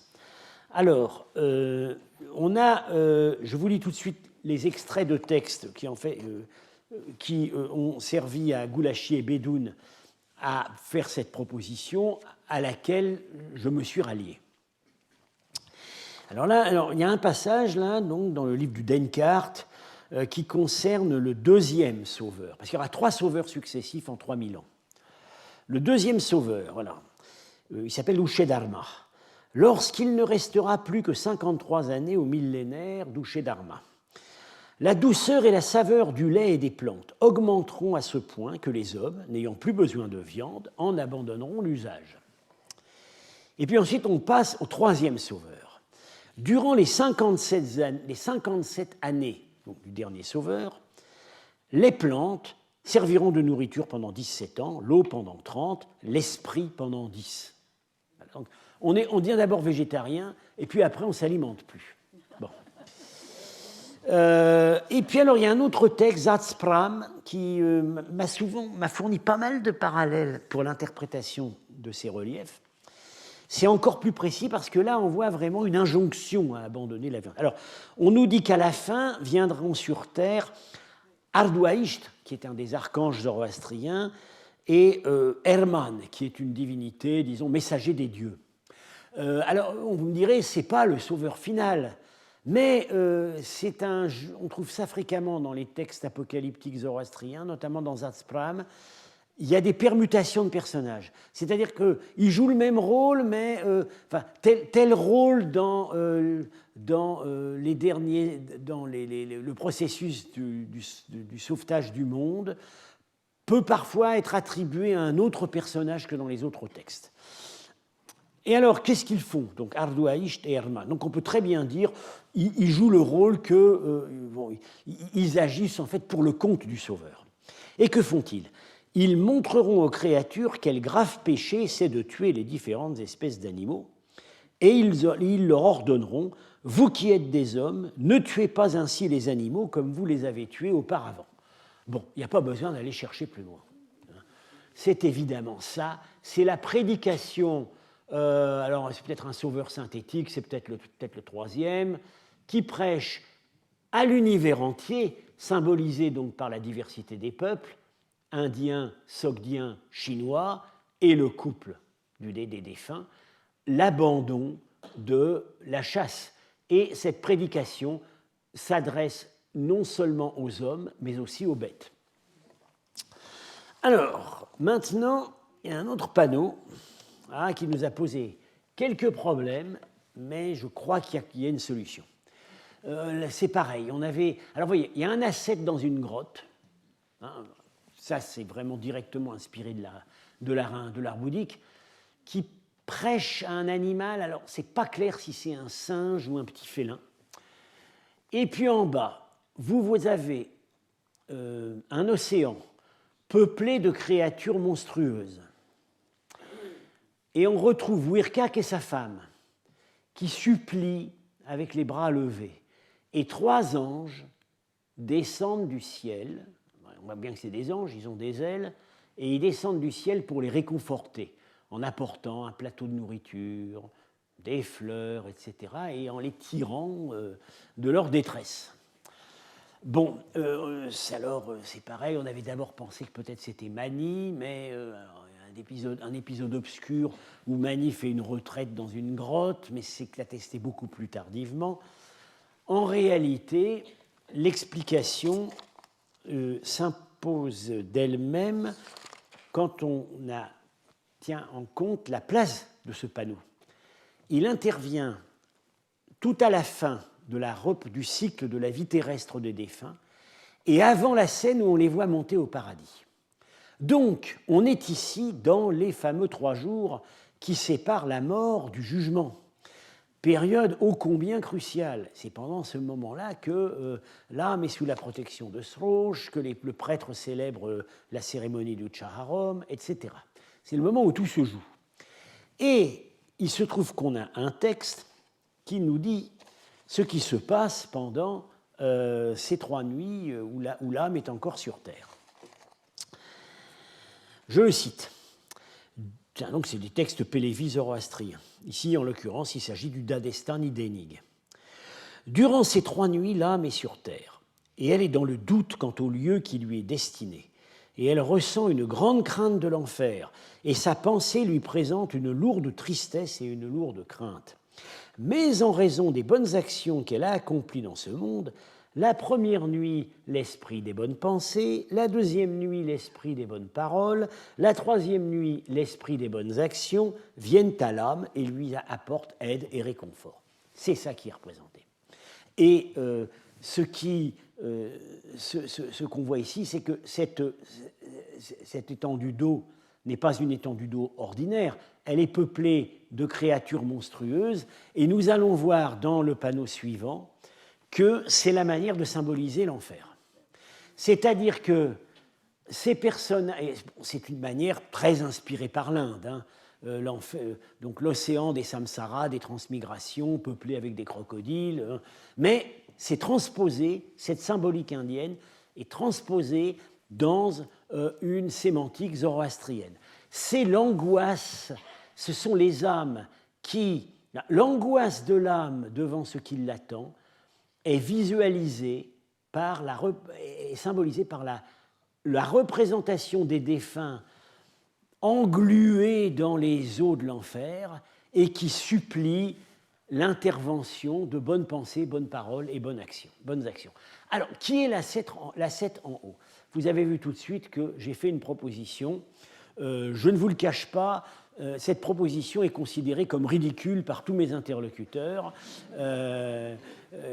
Alors, on a, je vous lis tout de suite les extraits de textes qui ont servi à Goulachi et Bedoun à faire cette proposition à laquelle je me suis rallié. Alors il y a un passage là, donc, dans le livre du Denkart qui concerne le 2e sauveur, parce qu'il y aura 3 sauveurs successifs en 3000 ans. Le 2e sauveur, voilà, il s'appelle Ushedharma. Lorsqu'il ne restera plus que 53 années au millénaire d'Ushedharma, la douceur et la saveur du lait et des plantes augmenteront à ce point que les hommes, n'ayant plus besoin de viande, en abandonneront l'usage. Et puis ensuite, on passe au 3e sauveur. Durant les 57 années donc, du dernier sauveur, les plantes serviront de nourriture pendant 17 ans, l'eau pendant 30, l'esprit pendant 10. Donc, on devient d'abord végétarien, et puis après on ne s'alimente plus. Bon. Et puis alors il y a un autre texte, Zatspram, qui m'a fourni pas mal de parallèles pour l'interprétation de ces reliefs. C'est encore plus précis parce que là on voit vraiment une injonction à abandonner la viande. Alors on nous dit qu'à la fin viendront sur terre Arduaïcht, qui est un des archanges zoroastriens, et Herman, qui est une divinité, disons, messager des dieux. Alors, vous me direz, ce n'est pas le sauveur final, mais on trouve ça fréquemment dans les textes apocalyptiques zoroastriens, notamment dans Zatspram. Il y a des permutations de personnages. C'est-à-dire qu'ils jouent le même rôle, mais tel rôle dans le processus du sauvetage du monde peut parfois être attribué à un autre personnage que dans les autres textes. Et alors, qu'est-ce qu'ils font? Donc, Arduaïcht et Herman. Donc, on peut très bien dire, ils jouent le rôle ils agissent en fait pour le compte du Sauveur. Et que font-ils? Ils montreront aux créatures quel grave péché c'est de tuer les différentes espèces d'animaux, et ils leur ordonneront, vous qui êtes des hommes, ne tuez pas ainsi les animaux comme vous les avez tués auparavant. Bon, il n'y a pas besoin d'aller chercher plus loin. C'est évidemment ça, c'est la prédication, alors c'est peut-être un sauveur synthétique, c'est peut-être le troisième, qui prêche à l'univers entier, symbolisé donc par la diversité des peuples, indiens, sogdiens, chinois, et le couple des défunts, l'abandon de la chasse. Et cette prédication s'adresse non seulement aux hommes, mais aussi aux bêtes. Alors, maintenant, il y a un autre panneau qui nous a posé quelques problèmes, mais je crois qu'il y a une solution. C'est pareil, alors vous voyez, il y a un ascète dans une grotte, ça c'est vraiment directement inspiré de l'art bouddhique, qui prêche à un animal, alors c'est pas clair si c'est un singe ou un petit félin. Et puis en bas, vous avez un océan peuplé de créatures monstrueuses. Et on retrouve Wirkak et sa femme qui supplient avec les bras levés. Et 3 anges descendent du ciel. On voit bien que c'est des anges, ils ont des ailes. Et ils descendent du ciel pour les réconforter en apportant un plateau de nourriture, des fleurs, etc. et en les tirant de leur détresse. Bon, alors c'est pareil, on avait d'abord pensé que peut-être c'était Mani, mais un épisode obscur où Mani fait une retraite dans une grotte, mais c'est attesté beaucoup plus tardivement. En réalité, l'explication s'impose d'elle-même quand on tient en compte la place de ce panneau. Il intervient tout à la fin du cycle de la vie terrestre des défunts et avant la scène où on les voit monter au paradis. Donc, on est ici dans les fameux 3 jours qui séparent la mort du jugement. Période ô combien cruciale. C'est pendant ce moment-là que l'âme est sous la protection de Srosh, que le prêtre célèbre la cérémonie du Chaharom, etc. C'est le moment où tout se joue. Et il se trouve qu'on a un texte qui nous dit ce qui se passe pendant ces 3 nuits où l'âme est encore sur terre. Je le cite. Donc, c'est des textes pélévis zoroastriens. Ici, en l'occurrence, il s'agit du Dadestan Idénig. Durant ces 3 nuits, l'âme est sur terre, et elle est dans le doute quant au lieu qui lui est destiné. Et elle ressent une grande crainte de l'enfer, et sa pensée lui présente une lourde tristesse et une lourde crainte. Mais en raison des bonnes actions qu'elle a accomplies dans ce monde, la première nuit, l'esprit des bonnes pensées, la deuxième nuit, l'esprit des bonnes paroles, la troisième nuit, l'esprit des bonnes actions viennent à l'âme et lui apportent aide et réconfort. C'est ça qui est représenté. Et ce qu'on voit ici, c'est que cette étendue d'eau n'est pas une étendue d'eau ordinaire, elle est peuplée de créatures monstrueuses, et nous allons voir dans le panneau suivant que c'est la manière de symboliser l'enfer. C'est-à-dire que ces personnages, c'est une manière très inspirée par l'Inde, hein, donc l'océan des samsaras, des transmigrations, peuplé avec des crocodiles, hein, mais c'est transposé, cette symbolique indienne est transposée dans une sémantique zoroastrienne. C'est l'angoisse, ce sont les âmes qui, l'angoisse de l'âme devant ce qui l'attend est visualisée est symbolisée par la représentation des défunts englués dans les eaux de l'enfer et qui supplient l'intervention de bonnes pensées, bonnes paroles et bonnes actions. Alors, qui est l'ascète en haut? Vous avez vu tout de suite que j'ai fait une proposition. Je ne vous le cache pas, cette proposition est considérée comme ridicule par tous mes interlocuteurs,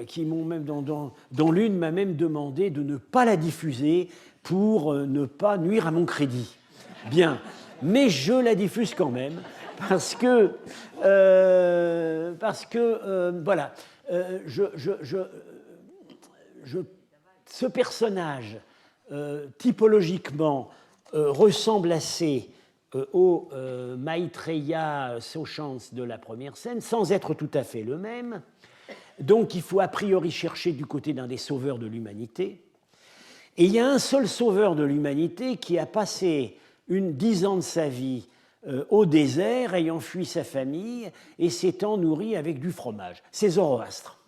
qui m'ont même, dont l'une m'a même demandé de ne pas la diffuser pour ne pas nuire à mon crédit. Bien, mais je la diffuse quand même, parce que voilà, ce personnage, typologiquement, ressemble assez au Maitreya Sochans de la première scène, sans être tout à fait le même. Donc il faut a priori chercher du côté d'un des sauveurs de l'humanité. Et il y a un seul sauveur de l'humanité qui a passé 10 ans de sa vie au désert, ayant fui sa famille et s'étant nourri avec du fromage. C'est Zoroastre.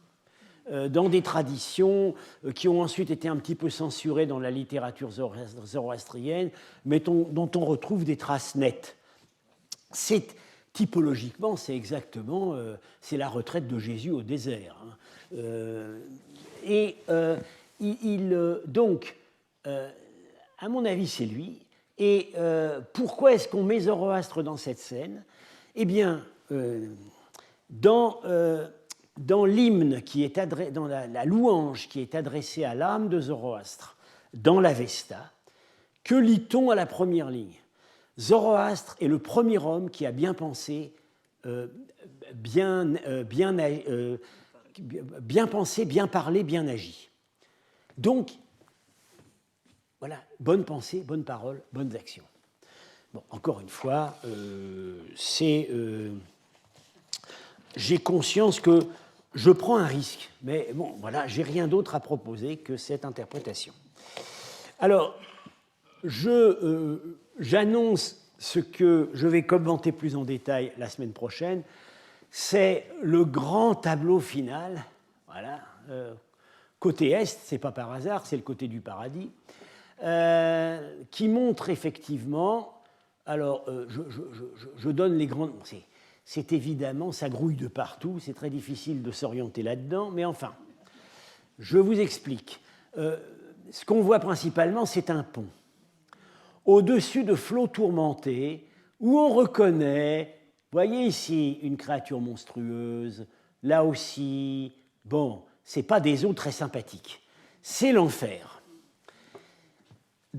Dans des traditions qui ont ensuite été un petit peu censurées dans la littérature zoroastrienne, mais dont on retrouve des traces nettes. Typologiquement, c'est exactement c'est la retraite de Jésus au désert. Hein. Donc, à mon avis, c'est lui. Et pourquoi est-ce qu'on met Zoroastre dans cette scène? Eh bien, dans l'hymne dans la louange qui est adressée à l'âme de Zoroastre, dans l'Avesta, que lit-on à la première ligne? Zoroastre est le premier homme qui a bien pensé, bien pensé, bien parlé, bien agi. Donc, voilà, bonne pensée, bonne parole, bonnes actions. Bon, encore une fois, j'ai conscience que je prends un risque, mais bon, voilà, j'ai rien d'autre à proposer que cette interprétation. Alors, j'annonce ce que je vais commenter plus en détail la semaine prochaine. C'est le grand tableau final. Voilà, côté est, c'est pas par hasard, c'est le côté du paradis, qui montre effectivement. Alors, je donne les grandes. C'est évidemment, ça grouille de partout, c'est très difficile de s'orienter là-dedans, mais enfin, je vous explique. Ce qu'on voit principalement, c'est un pont. Au-dessus de flots tourmentés, où on reconnaît, voyez ici, une créature monstrueuse, là aussi, bon, ce n'est pas des eaux très sympathiques, c'est l'enfer.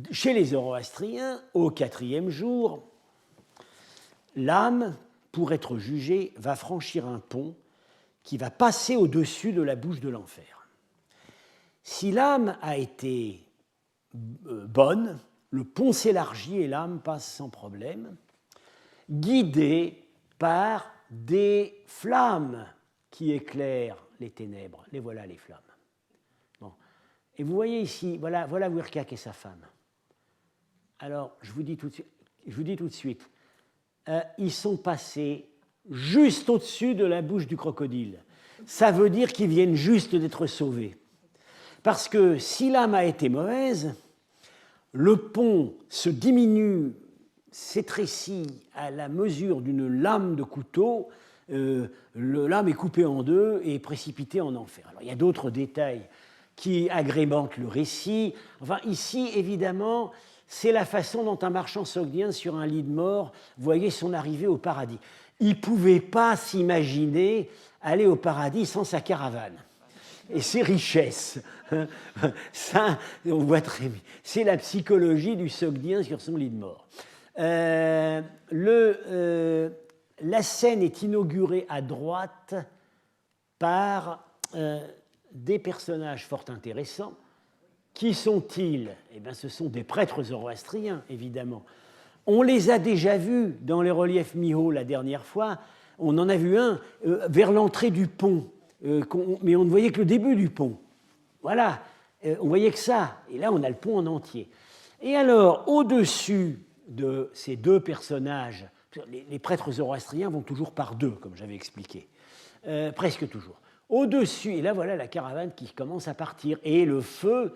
Chez les Zoroastriens, au 4e jour, l'âme, pour être jugée, va franchir un pont qui va passer au-dessus de la bouche de l'enfer. Si l'âme a été bonne, le pont s'élargit et l'âme passe sans problème, guidée par des flammes qui éclairent les ténèbres. Les voilà, les flammes. Bon. Et vous voyez ici, voilà Wirkak et sa femme. Alors, je vous dis tout de suite, ils sont passés juste au-dessus de la bouche du crocodile. Ça veut dire qu'ils viennent juste d'être sauvés. Parce que si l'âme a été mauvaise, le pont se diminue, s'étrécit à la mesure d'une lame de couteau, l'âme est coupée en deux et précipitée en enfer. Alors, il y a d'autres détails qui agrémentent le récit. Enfin, ici, évidemment, c'est la façon dont un marchand sogdien sur un lit de mort voyait son arrivée au paradis. Il ne pouvait pas s'imaginer aller au paradis sans sa caravane et ses richesses. Ça, on voit très bien. C'est la psychologie du sogdien sur son lit de mort. La scène est inaugurée à droite par des personnages fort intéressants. Qui sont-ils? Eh bien, ce sont des prêtres zoroastriens, évidemment. On les a déjà vus dans les reliefs Miho la dernière fois. On en a vu un vers l'entrée du pont, mais on ne voyait que le début du pont. Voilà, on voyait que ça. Et là, on a le pont en entier. Et alors, au-dessus de ces deux personnages, les prêtres zoroastriens vont toujours par deux, comme j'avais expliqué, presque toujours. Au-dessus, et là, voilà la caravane qui commence à partir, et le feu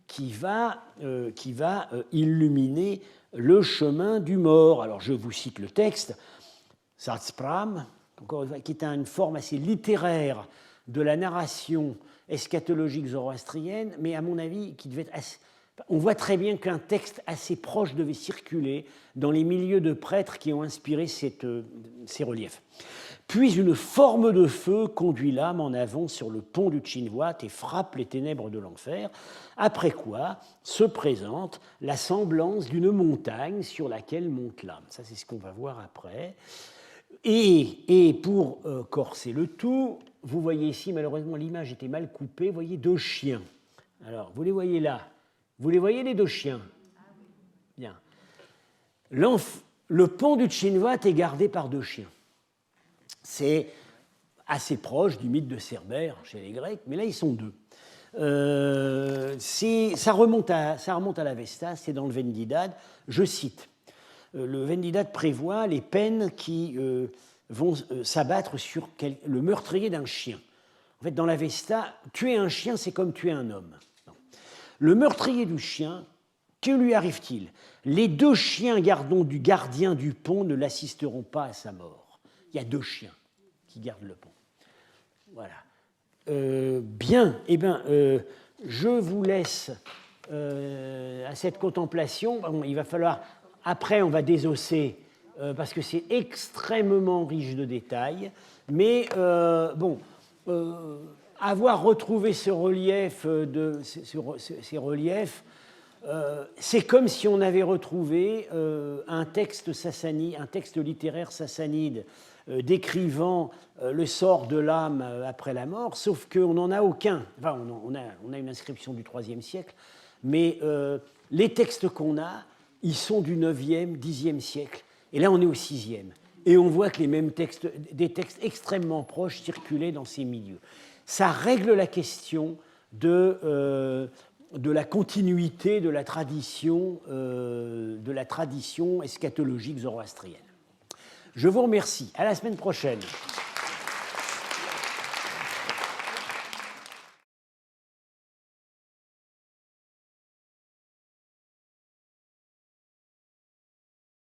qui va illuminer le chemin du mort. Alors, je vous cite le texte. Satspram, qui est une forme assez littéraire de la narration eschatologique zoroastrienne, mais à mon avis, qui devait être assez... On voit très bien qu'un texte assez proche devait circuler dans les milieux de prêtres qui ont inspiré ces reliefs. Puis une forme de feu conduit l'âme en avant sur le pont du Chinwat et frappe les ténèbres de l'enfer, après quoi se présente la semblance d'une montagne sur laquelle monte l'âme. Ça, c'est ce qu'on va voir après. Et pour corser le tout, vous voyez ici, malheureusement, l'image était mal coupée, vous voyez deux chiens. Alors, vous les voyez là. Vous les voyez, les deux chiens? Bien. Le pont du Chinwat est gardé par deux chiens. C'est assez proche du mythe de Cerbère chez les Grecs, mais là, ils sont deux. Ça remonte à l'Avesta, c'est dans le Vendidad. Je cite. Le Vendidad prévoit les peines qui vont s'abattre sur le meurtrier d'un chien. En fait, dans l'Avesta, tuer un chien, c'est comme tuer un homme. Le meurtrier du chien, que lui arrive-t-il? Les deux chiens gardien du pont ne l'assisteront pas à sa mort. Il y a deux chiens qui gardent le pont. Voilà. Bien, eh bien, je vous laisse à cette contemplation. Bon, il va falloir, après, on va désosser, parce que c'est extrêmement riche de détails, mais avoir retrouvé ce relief ces reliefs, c'est comme si on avait retrouvé un texte sassanide, un texte littéraire sassanide décrivant le sort de l'âme après la mort, sauf qu'on n'en a aucun. Enfin, on a une inscription du IIIe siècle, mais les textes qu'on a, ils sont du 9e, 10e siècle. Et là, on est au 6e. Et on voit que les mêmes textes, des textes extrêmement proches, circulaient dans ces milieux. Ça règle la question de la continuité de la tradition eschatologique zoroastrienne. Je vous remercie. À la semaine prochaine.